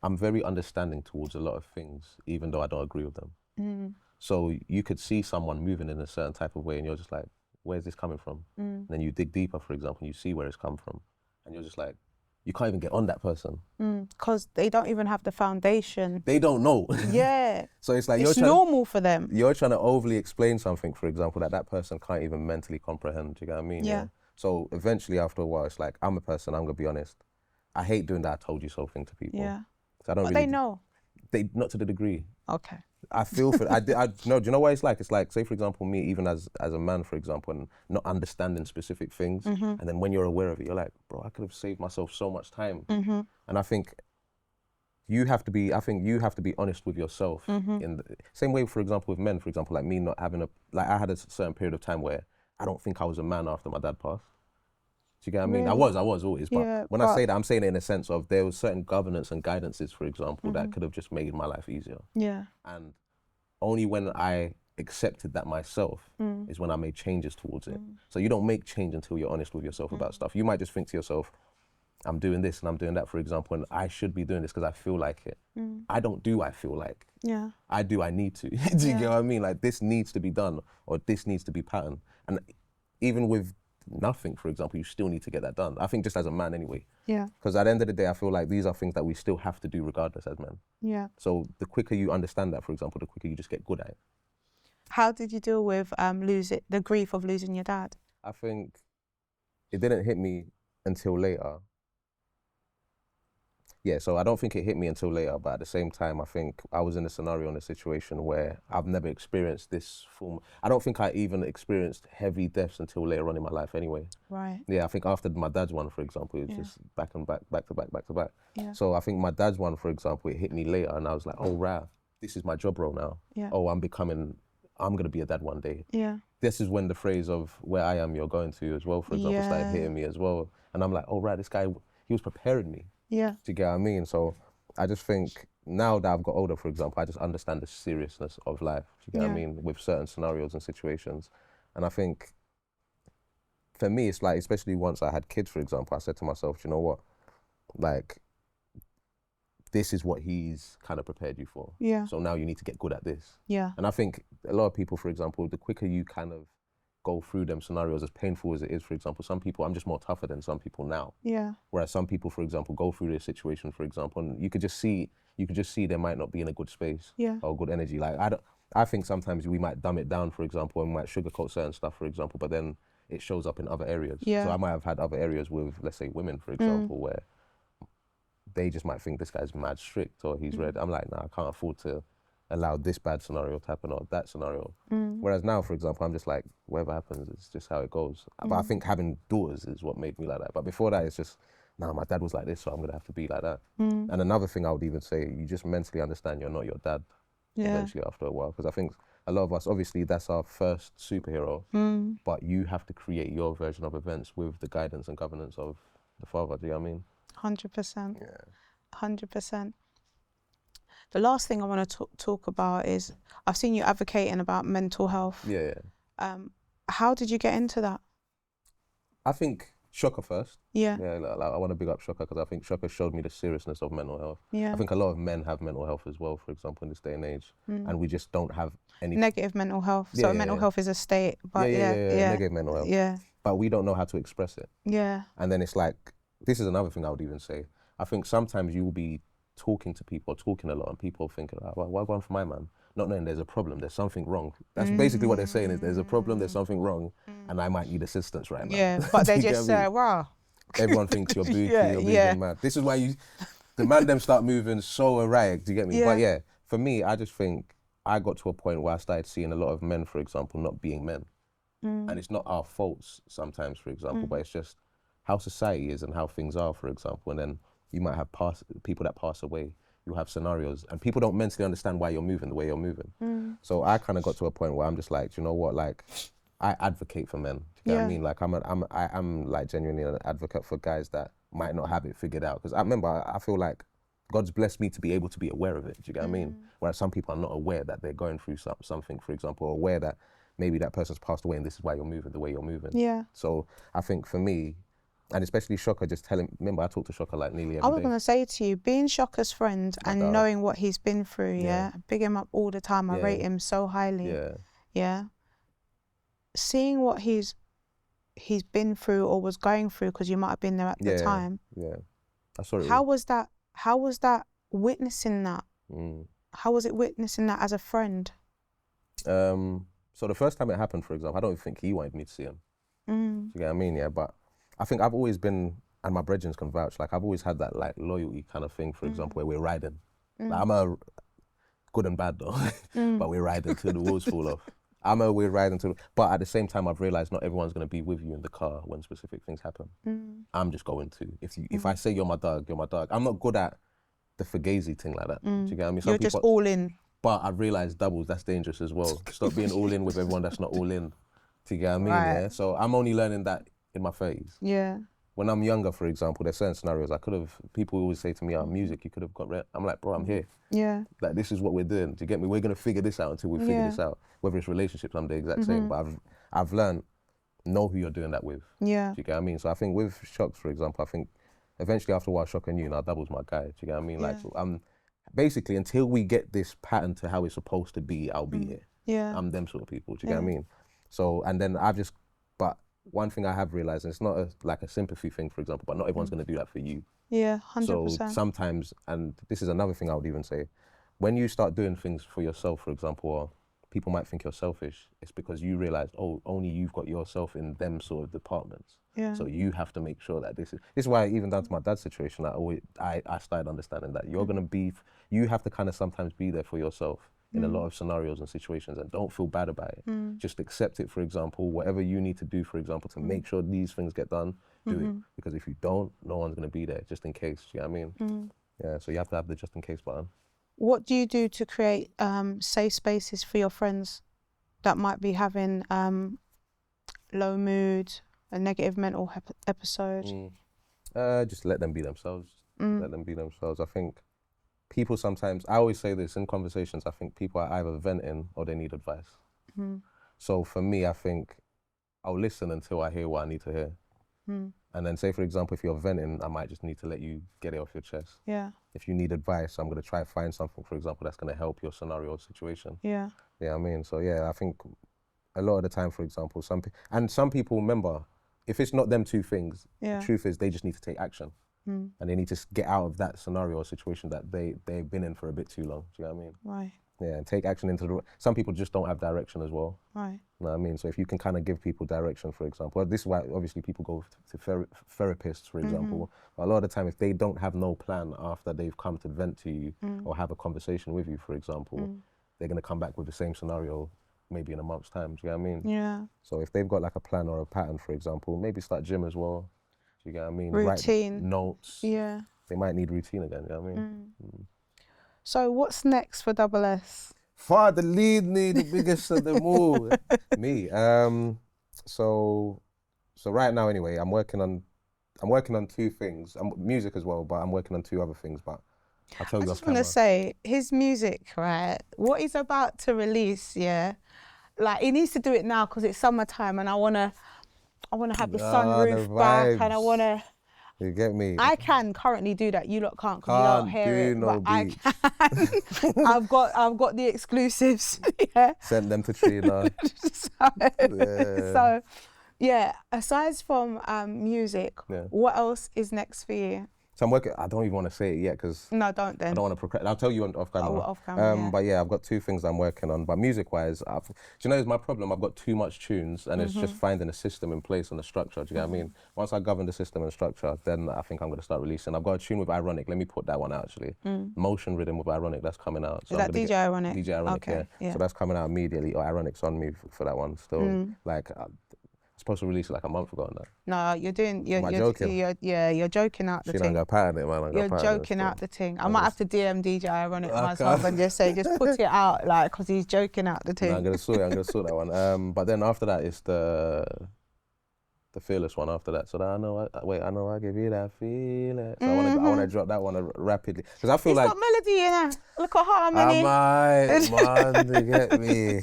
S6: I'm very understanding towards a lot of things, even though I don't agree with them. So you could see someone moving in a certain type of way, and you're just like, where's this coming from? And then you dig deeper, for example, and you see where it's come from. And you're just like, you can't even get on that person.
S7: Because they don't even have the foundation.
S6: They don't know.
S7: Yeah.
S6: So it's like,
S7: It's normal for them.
S6: You're trying to overly explain something, for example, that person can't even mentally comprehend. Do you get what I mean?
S7: Yeah.
S6: So eventually, after a while, it's like, I'm a person, I'm going to be honest. I hate doing that I told you so thing to people.
S7: Yeah.
S6: So I don't
S7: But
S6: really
S7: they know.
S6: Not to the degree.
S7: Okay.
S6: I feel for no. Do you know what it's like? It's like, say for example, me even as a man, for example, and not understanding specific things, and then when you're aware of it, you're like, bro, I could have saved myself so much time. And I think you have to be. I think you have to be honest with yourself. In the same way, for example, with men, for example, like me not having I had a certain period of time where I don't think I was a man after my dad passed. Do you get what I mean?
S7: Really?
S6: I was always, but
S7: Yeah,
S6: when I say that, I'm saying it in a sense of there was certain governance and guidances, for example, that could have just made my life easier.
S7: Yeah.
S6: And only when I accepted that myself is when I made changes towards it. So you don't make change until you're honest with yourself about stuff. You might just think to yourself, I'm doing this and I'm doing that, for example, and I should be doing this because I feel like it. I don't do I feel like.
S7: Yeah.
S6: I do I need to. Do you get what I mean? Like, this needs to be done, or this needs to be patterned. And even with nothing, for example, you still need to get that done. I think just as a man anyway.
S7: Yeah.
S6: Because at the end of the day, I feel like these are things that we still have to do regardless as men.
S7: Yeah.
S6: So the quicker you understand that, for example, the quicker you just get good at it.
S7: How did you deal with the grief of losing your dad?
S6: I think it didn't hit me until later. Yeah, so I don't think it hit me until later, but at the same time, I think I was in a scenario, in a situation where I've never experienced this form. I don't think I even experienced heavy deaths until later on in my life anyway.
S7: Right.
S6: Yeah, I think after my dad's one, for example, it was just back and back, back to back, back to back.
S7: Yeah.
S6: So I think my dad's one, for example, it hit me later and I was like, oh, right, this is my job role now.
S7: Yeah.
S6: Oh, I'm going to be a dad one day.
S7: Yeah.
S6: This is when the phrase of where I am, you're going to as well, for example, started hitting me as well. And I'm like, oh, right, this guy, he was preparing me.
S7: Yeah.
S6: Do you get what I mean? So I just think now that I've got older, for example, I just understand the seriousness of life. Do you get what I mean? With certain scenarios and situations. And I think for me, it's like, especially once I had kids, for example, I said to myself, you know what? Like, this is what he's kind of prepared you for.
S7: Yeah.
S6: So now you need to get good at this.
S7: Yeah.
S6: And I think a lot of people, for example, the quicker you kind of go through them scenarios, as painful as it is, for example, some people, I'm just more tougher than some people now.
S7: Yeah.
S6: Whereas some people, for example, go through this situation, for example, and you could just see they might not be in a good space or good energy. Like, I think sometimes we might dumb it down, for example, and we might sugarcoat certain stuff, for example, but then it shows up in other areas.
S7: Yeah.
S6: So I might have had other areas with, let's say, women, for example, where they just might think this guy's mad strict or he's red. I'm like, nah, I can't afford to allow this bad scenario to happen or that scenario. Whereas now, for example, I'm just like, whatever happens, it's just how it goes. But I think having daughters is what made me like that. But before that, it's just, nah, my dad was like this, so I'm going to have to be like that. And another thing I would even say, you just mentally understand you're not your dad eventually after a while. Because I think a lot of us, obviously, that's our first superhero, but you have to create your version of events with the guidance and governance of the father, do you know what I mean?
S7: 100%.
S6: Yeah.
S7: 100%. The last thing I want to talk about is, I've seen you advocating about mental health.
S6: Yeah.
S7: How did you get into that?
S6: I think Shocker first.
S7: Yeah.
S6: Yeah, like, I want to big up Shocker because I think Shocker showed me the seriousness of mental health.
S7: Yeah.
S6: I think a lot of men have mental health as well, for example, in this day and age, and we just don't have any
S7: negative mental health.
S6: Yeah,
S7: So mental health is a state, but yeah,
S6: negative mental health.
S7: Yeah.
S6: But we don't know how to express it.
S7: Yeah.
S6: And then it's like, this is another thing I would even say. I think sometimes you will be talking to people, talking a lot, and people thinking, well, why go on for my man? Not knowing there's a problem, there's something wrong. That's basically what they're saying, is there's a problem, there's something wrong, and I might need assistance right now.
S7: Yeah, but they
S6: Do you
S7: just
S6: get what I
S7: say,
S6: mean?
S7: wow.
S6: Everyone thinks you're booty, you're moving mad. This is why the man them start moving so erratic, do you get me?
S7: Yeah.
S6: But yeah, for me, I just think I got to a point where I started seeing a lot of men, for example, not being men. And it's not our faults sometimes, for example, but it's just how society is and how things are, for example. And then you might have people that pass away, you have scenarios, and people don't mentally understand why you're moving the way you're moving. So I kind of got to a point where I'm just like, do you know what, like, I advocate for men. Do you know what I mean? Like, I'm like genuinely an advocate for guys that might not have it figured out. Because I remember, I feel like God's blessed me to be able to be aware of it. Do you get what I mean? Whereas some people are not aware that they're going through something, for example, or aware that maybe that person's passed away and this is why you're moving the way you're moving.
S7: Yeah.
S6: So I think for me, and especially Shocker, just remember I talk to Shocker like nearly every day.
S7: I was going to say to you, being Shocker's friend and knowing what he's been through, big him up all the time. I rate him so highly.
S6: Yeah.
S7: Yeah. seeing what he's been through or was going through, because you might have been there at the time.
S6: Yeah, I saw it.
S7: How was that witnessing that? How was it witnessing that as a friend?
S6: So the first time it happened, for example, I don't think he wanted me to see him. Do you get what I mean? Yeah, but I think I've always been, and my brethren can vouch, like I've always had that like loyalty kind of thing, for example, where we're riding. Like, I'm a good and bad though, but we're riding till the wheels fall off. We're riding till, but at the same time, I've realized not everyone's gonna be with you in the car when specific things happen. I'm just going to. If I say you're my dog, you're my dog. I'm not good at the fugazi thing like that. Do you get what I mean?
S7: You're just all in.
S6: But I've realised doubles, that's dangerous as well. Stop being all in with everyone that's not all in. Do you get what I mean?
S7: Right.
S6: Yeah. So I'm only learning that in my 30s.
S7: Yeah.
S6: When I'm younger, for example, there's certain scenarios people always say to me, music, you could have got red. I'm like, bro, I'm here.
S7: Yeah.
S6: Like, this is what we're doing. Do you get me? We're going to figure this out until we figure this out. Whether it's relationships, I'm the exact same. But I've learned, know who you're doing that with.
S7: Yeah.
S6: Do you get what I mean? So I think with Shocks, for example, I think eventually after a while, Shock and you, now Double's my guy. Do you get what I mean? Like, basically, until we get this pattern to how it's supposed to be, I'll be here.
S7: Yeah.
S6: I'm them sort of people. Do you get what I mean? So, and then but one thing I have realized, and it's not like a sympathy thing, for example, but not everyone's going to do that for you.
S7: Yeah, 100%.
S6: So sometimes, and this is another thing I would even say, when you start doing things for yourself, for example, or people might think you're selfish, it's because you realize, oh, only you've got yourself in them sort of departments.
S7: Yeah.
S6: So you have to make sure that this is why, even down to my dad's situation, I started understanding that you're gonna you have to kind of sometimes be there for yourself in a lot of scenarios and situations, and don't feel bad about it. Just accept it, for example, whatever you need to do, for example, to make sure these things get done, do it. Because if you don't, no one's gonna be there, just in case, you know what I mean? Yeah, so you have to have the just in case button.
S7: What do you do to create safe spaces for your friends that might be having low mood, a negative mental episode?
S6: Just let them be themselves. Let them be themselves. I think people sometimes, I always say this in conversations, I think people are either venting or they need advice. So for me, I think I'll listen until I hear what I need to hear. And then say, for example, if you're venting, I might just need to let you get it off your chest.
S7: Yeah.
S6: If you need advice, I'm going to try to find something, for example, that's going to help your scenario or situation.
S7: Yeah.
S6: Yeah, I mean, so yeah, I think a lot of the time, for example, some people, remember, if it's not them two things, the truth is they just need to take action. And they need to get out of that scenario or situation that they've been in for a bit too long. Do you know what I mean?
S7: Right.
S6: Yeah, and take action some people just don't have direction as well.
S7: Right.
S6: You know what I mean? So if you can kind of give people direction, for example, this is why obviously people go to therapists, for example. But a lot of the time, if they don't have no plan after they've come to vent to you or have a conversation with you, for example, they're going to come back with the same scenario maybe in a month's time. Do you know what I mean?
S7: Yeah.
S6: So if they've got like a plan or a pattern, for example, maybe start gym as well. Do you get what I mean?
S7: Routine.
S6: Write notes.
S7: Yeah.
S6: They might need routine again. You know what I mean?
S7: So what's next for Double S?
S6: Father, lead me, the biggest of them all. Me. So right now, anyway, I'm working on two things. Music as well, but I'm working on two other things. But I'll tell you off camera.
S7: I just want to say, his music, right? What he's about to release, yeah. Like he needs to do it now because it's summertime, and I wanna have the sunroof back, and I wanna.
S6: You get me?
S7: I can currently do that. You lot can't because you don't hear it,
S6: no
S7: but I can. I've got the exclusives. Yeah.
S6: Send them to Trina.
S7: So, yeah. Aside from music, what else is next for you?
S6: So I'm working. I don't even want to say it yet because
S7: no, don't then.
S6: I don't want to procrastinate. I'll tell you off camera.
S7: Off camera.
S6: But yeah, I've got two things I'm working on. But music-wise, do you know, it's my problem. I've got too much tunes, and it's just finding a system in place and a structure. Do you get what I mean? Once I govern the system and structure, then I think I'm going to start releasing. I've got a tune with Ironic. Let me put that one out actually. Motion Rhythm with Ironic. That's coming out. So
S7: is that DJ Ironic?
S6: DJ Ironic.
S7: Okay.
S6: Yeah. So that's coming out immediately. Or Ironic's on me for that one. Still, like. Supposed to release it like a month ago now.
S7: No, you're joking out the
S6: she
S7: thing.
S6: She don't got pattern it, man.
S7: You're joking out the thing. I might have to DM DJ Ironic myself and just say, just put it out, like, because he's joking out the thing.
S6: No, I'm gonna sort that one. But then after that, it's the Fearless one after that. So that I know I give you that feeling. So I want to drop that one rapidly because I feel
S7: it's
S6: like
S7: got melody in it. Look at harmony.
S6: Man, you get me.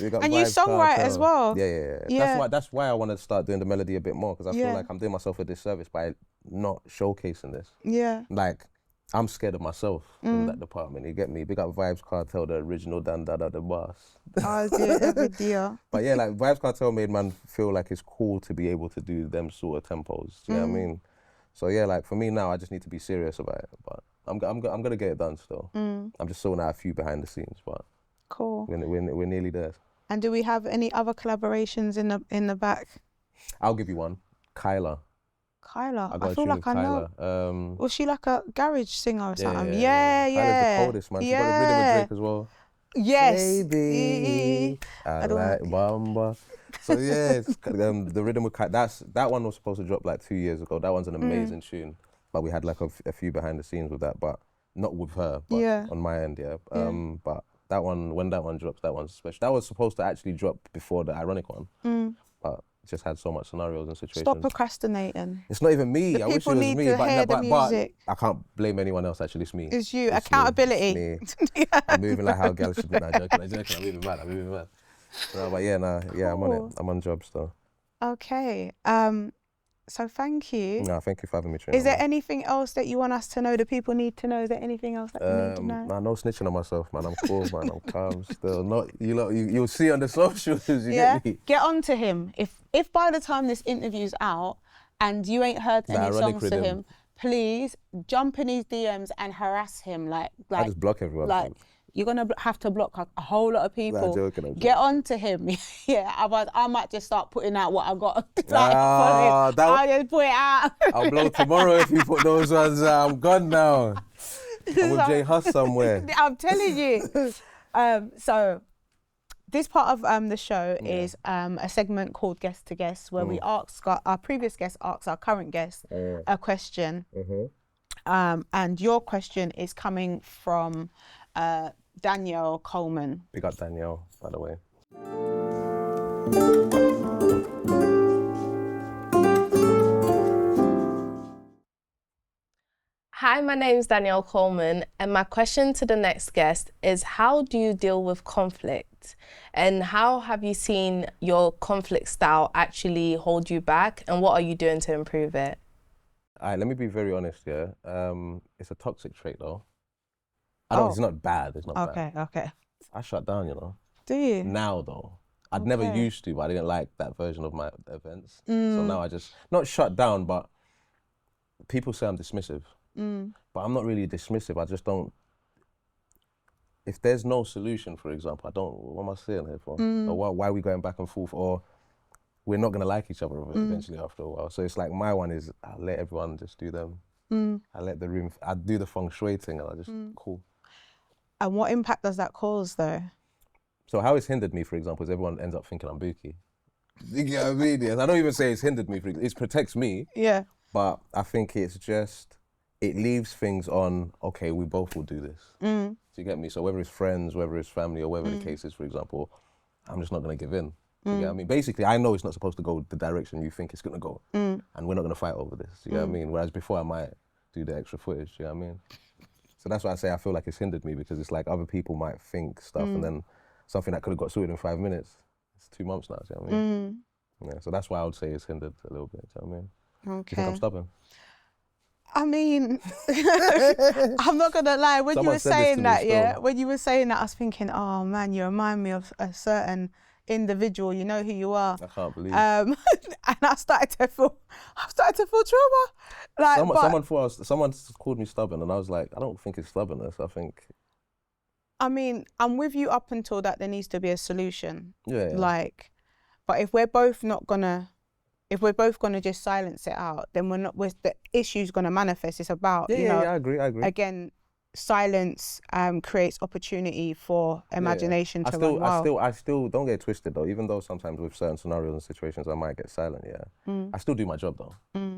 S7: And you songwrite as well.
S6: Yeah. That's why I want to start doing the melody a bit more because I feel like I'm doing myself a disservice by not showcasing this.
S7: Yeah.
S6: Like, I'm scared of myself in that department. You get me? Big up Vibes Cartel, the original Dan Dada the boss.
S7: Oh dear.
S6: But yeah, like Vibes Cartel made man feel like it's cool to be able to do them sort of tempos. Do you know what I mean? So yeah, like for me now, I just need to be serious about it. But I'm gonna get it done still. I'm just sorting out a few behind the scenes, but
S7: Cool.
S6: we're nearly there.
S7: And do we have any other collaborations in the back?
S6: I'll give you one. Kyla.
S7: Kyla,
S6: got
S7: I
S6: a
S7: feel
S6: tune
S7: like
S6: with
S7: I know.
S6: Kyla.
S7: Was she like a garage singer or something?
S6: Kyla's
S7: Yeah.
S6: the coldest, man. She got a rhythm with Drake as well.
S7: Yes.
S6: Baby, I
S7: don't
S6: like Bamba. So yeah, it's, the rhythm with Kyla, that one was supposed to drop like 2 years ago. That one's an amazing tune. But we had like a few behind the scenes with that, but not with her, but on my end, yeah. But that one, when that one drops, that one's special. That was supposed to actually drop before the Ironic one, but just had so much scenarios and situations.
S7: Stop procrastinating.
S6: It's not even me. I wish it
S7: People
S6: was
S7: need
S6: me,
S7: to hear the
S6: but
S7: music.
S6: I can't blame anyone else. Actually, it's me.
S7: It's you.
S6: It's
S7: Accountability.
S6: Me. It's me. I'm moving like how girls should be. I'm joking. I'm moving mad. No, but yeah, I'm on it. I'm on job still.
S7: Okay. So thank you.
S6: No, thank you for having me, Trina.
S7: Is there anything else that you want us to know, the people need to know? Is there anything else that you need to know?
S6: Nah, no snitching on myself, man. I'm cool, man. I'm calm still. Not you'll see on the socials. You get me?
S7: Get on to him. If by the time this interview's out and you ain't heard any
S6: Ironic
S7: songs
S6: rhythm.
S7: to him, please jump in his DMs and harass him. Like
S6: I just block everyone.
S7: Like you're gonna have to block a whole lot of people.
S6: I'm joking.
S7: Get on to him. Yeah, otherwise I might just start putting out what I got.
S6: I'll
S7: just put it out.
S6: I'll blow tomorrow if you put those ones. I'm gone now. I'm with Jay Huss somewhere.
S7: I'm telling you. So this part of the show is a segment called Guest to Guest, where we ask our previous guest asks our current guest a question. And your question is coming from Danielle Coleman.
S6: We got Danielle, by the way.
S8: Hi, my name is Danielle Coleman, and my question to the next guest is, how do you deal with conflict? And how have you seen your conflict style actually hold you back? And what are you doing to improve it?
S6: All right, let me be very honest here. It's a toxic trait, though. It's not bad. It's not bad.
S7: Okay.
S6: I shut down, you know.
S7: Do you?
S6: Now, though. I'd never used to, but I didn't like that version of my events. So now I just, not shut down, but people say I'm dismissive. But I'm not really dismissive. I just don't, if there's no solution, for example, what am I saying here for? Or why are we going back and forth? Or we're not going to like each other eventually after a while. So it's like my one is, I let everyone just do them. I let the room, I do the feng shui thing and I just, cool.
S7: And what impact does that cause though?
S6: So how it's hindered me, for example, is everyone ends up thinking I'm bookie. You get what I mean? Yes. I don't even say it's hindered me, it protects me.
S7: Yeah.
S6: But I think it's just, it leaves things on, okay, we both will do this. Do you get me? So whether it's friends, whether it's family, or whatever the case is, for example, I'm just not going to give in. You get what I mean? Basically, I know it's not supposed to go the direction you think it's going to go. And we're not going to fight over this. You get what I mean? Whereas before, I might do the extra footage. You know what I mean? So that's why I say I feel like it's hindered me, because it's like other people might think stuff and then something that could have got sorted in 5 minutes, it's 2 months now. Do you know what I mean? Yeah, so that's why I would say it's hindered a little bit. Do you know what I mean?
S7: Okay.
S6: Do you think I'm stubborn?
S7: I mean, I'm not gonna lie. When you were saying that, when you were saying that, I was thinking, oh man, you remind me of a certain individual. You know who you are.
S6: I can't believe.
S7: And I started to feel trauma. Like,
S6: someone called me stubborn, and I was like, I don't think it's stubbornness.
S7: I mean, I'm with you up until that there needs to be a solution.
S6: Yeah.
S7: Like, but if we're both gonna just silence it out, then the issue's gonna manifest. It's about,
S6: I agree.
S7: Again, silence creates opportunity for imagination to run wild.
S6: I still don't get it twisted though. Even though sometimes with certain scenarios and situations I might get silent, I still do my job though.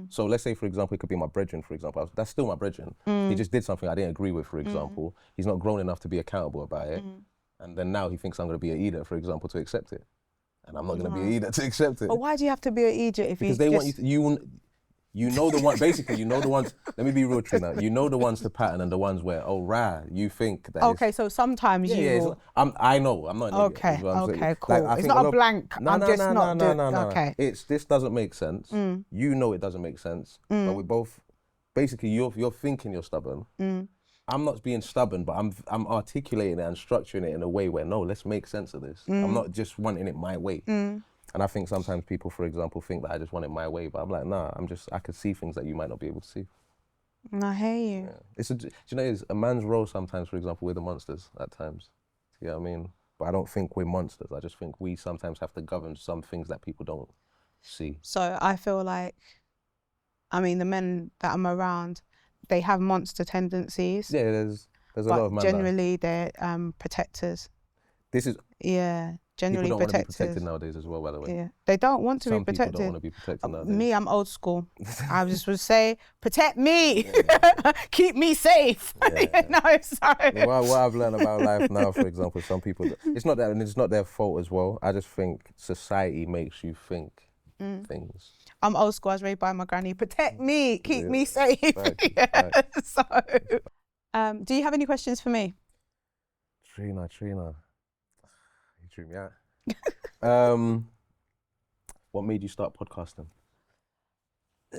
S6: So let's say, for example, it could be my brethren, for example. That's still my brethren. He just did something I didn't agree with, for example. He's not grown enough to be accountable about it. And then now he thinks I'm going to be an idiot, for example, to accept it. And I'm not going to be an idiot to accept it.
S7: But why do you have to be an idiot if
S6: because they want you to, you know the one, basically, you know the ones, let me be real, Trina, you know the ones to pattern and the ones where, you think that
S7: okay, so sometimes
S6: I know, I'm not an idiot.
S7: Okay, cool. Like, it's not a blank,
S6: No. This doesn't make sense. You know it doesn't make sense, but we both basically you're thinking you're stubborn. I'm not being stubborn, but I'm articulating it and structuring it in a way where, no, let's make sense of this. I'm not just wanting it my way. And I think sometimes people, for example, think that I just want it my way, but I'm like, nah, I could see things that you might not be able to see.
S7: I hear you.
S6: Yeah. Do you know, it's a man's role sometimes, for example, we're the monsters at times. You know what I mean? But I don't think we're monsters. I just think we sometimes have to govern some things that people don't see.
S7: So I feel like, I mean, the men that I'm around, they have monster tendencies.
S6: Yeah, there's a lot of men.
S7: But generally, they're protectors.
S6: This is
S7: Generally
S6: people don't want to be
S7: protectors.
S6: protected nowadays as well, by the way.
S7: Yeah, they don't want to
S6: Some
S7: be protected.
S6: people don't want to be protected nowadays.
S7: Me, I'm old school. I just would say, protect me, keep me safe. You know, so.
S6: What I've learned about life now, for example, some people, it's not their fault as well. I just think society makes you think things.
S7: I'm old school. I was raised by my granny. Protect me, keep me safe.
S6: Right.
S7: So, do you have any questions for me?
S6: Trina, you drew me out. What made you start podcasting?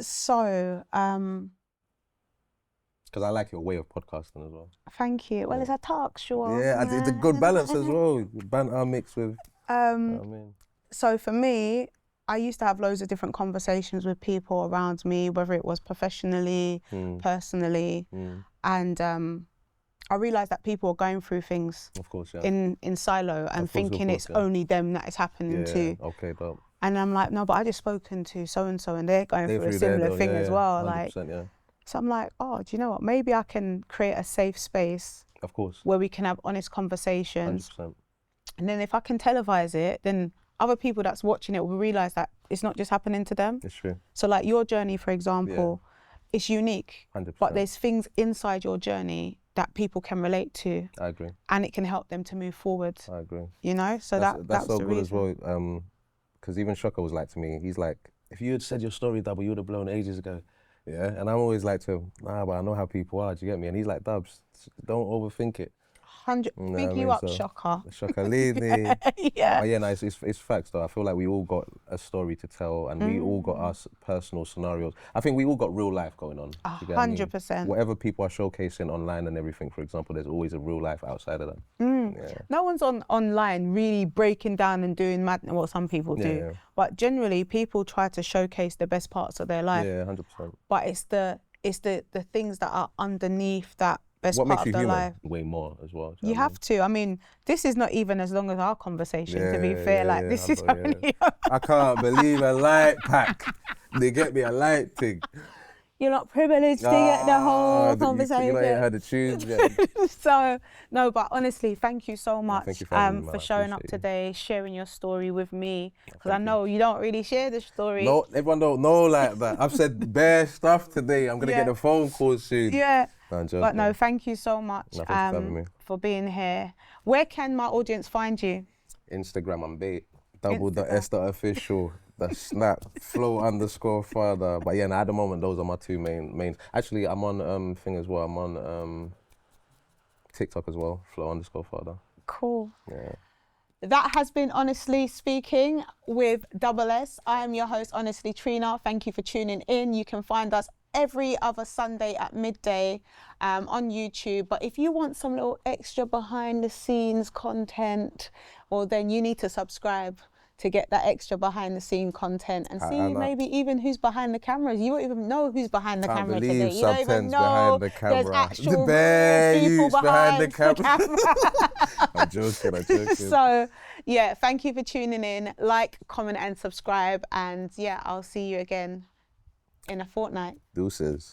S7: So,
S6: because I like your way of podcasting as well.
S7: thank you. Well, it's a talk show.
S6: Yeah, it's a good balance as well. Banter mixed with. You know what I mean?
S7: So for me, I used to have loads of different conversations with people around me, whether it was professionally, personally, and I realised that people are going through things
S6: Of course, yeah.
S7: in silo and thinking it's only them that it's happening to.
S6: Okay, dope.
S7: And I'm like, no, but I just spoken to so-and-so and they're going through a similar thing as well. Like, so I'm like, oh, do you know what? Maybe I can create a safe space.
S6: Of course.
S7: Where we can have honest conversations.
S6: 100%.
S7: And then if I can televise it, then other people that's watching it will realise that it's not just happening to them.
S6: It's true.
S7: So like your journey, for example, it's unique.
S6: 100%.
S7: But there's things inside your journey that people can relate to.
S6: I agree.
S7: And it can help them to move forward.
S6: I agree.
S7: You know, so that's
S6: so
S7: the
S6: good
S7: reason.
S6: as well. Because even Shocker was like to me, he's like, if you had said your story, Dub, you would have blown ages ago. Yeah, and I'm always like to him, nah, but I know how people are, do you get me? And he's like, Dubs, don't overthink it.
S7: 100, big you up, Shocker.
S6: Shocker Lady.
S7: Yeah.
S6: But yeah, no, it's facts though. I feel like we all got a story to tell and we all got our personal scenarios. I think we all got real life going on.
S7: 100%.
S6: Whatever people are showcasing online and everything, for example, there's always a real life outside of that. Yeah.
S7: No one's online really breaking down and doing mad, what some people do.
S6: Yeah.
S7: But generally, people try to showcase the best parts of their life.
S6: Yeah, 100%.
S7: But it's the things that are underneath that best
S6: What
S7: part
S6: makes you
S7: of their
S6: human?
S7: life.
S6: Way more as well.
S7: You have to. I mean, this is not even as long as our conversation, to be fair. Like, this is only...
S6: I can't believe a light pack. They get me a light thing.
S7: You're not privileged to get the whole conversation.
S6: You ain't heard the tunes yet.
S7: So, no, but honestly, thank you so much
S6: thank you for having me, man.
S7: for
S6: I
S7: showing up
S6: appreciate
S7: today, sharing your story with me. Because I know you don't really share the story.
S6: No, everyone don't know like that. I've said bare stuff today. I'm going to get the phone call soon.
S7: Yeah.
S6: No, I'm joking.
S7: But no, thank you so much
S6: No, thanks for having me.
S7: for being here. Where can my audience find you?
S6: Instagram, I'm bait. _S.official. The snap, flow_father. But yeah, at the moment, those are my two main. Actually, I'm on thing as well. I'm on TikTok as well, flow_father.
S7: Cool.
S6: Yeah.
S7: That has been Honestly Speaking with SS. I am your host, Honestly Trina. Thank you for tuning in. You can find us every other Sunday at midday on YouTube. But if you want some little extra behind the scenes content, well, then you need to subscribe to get that extra behind the scene content and see maybe even who's behind the cameras. You won't even know who's behind the camera today. You don't even know
S6: the
S7: there's actual people
S6: behind the
S7: camera.
S6: I'm joking.
S7: So yeah, thank you for tuning in. Like, comment and subscribe, and yeah, I'll see you again in a fortnight.
S6: Deuces.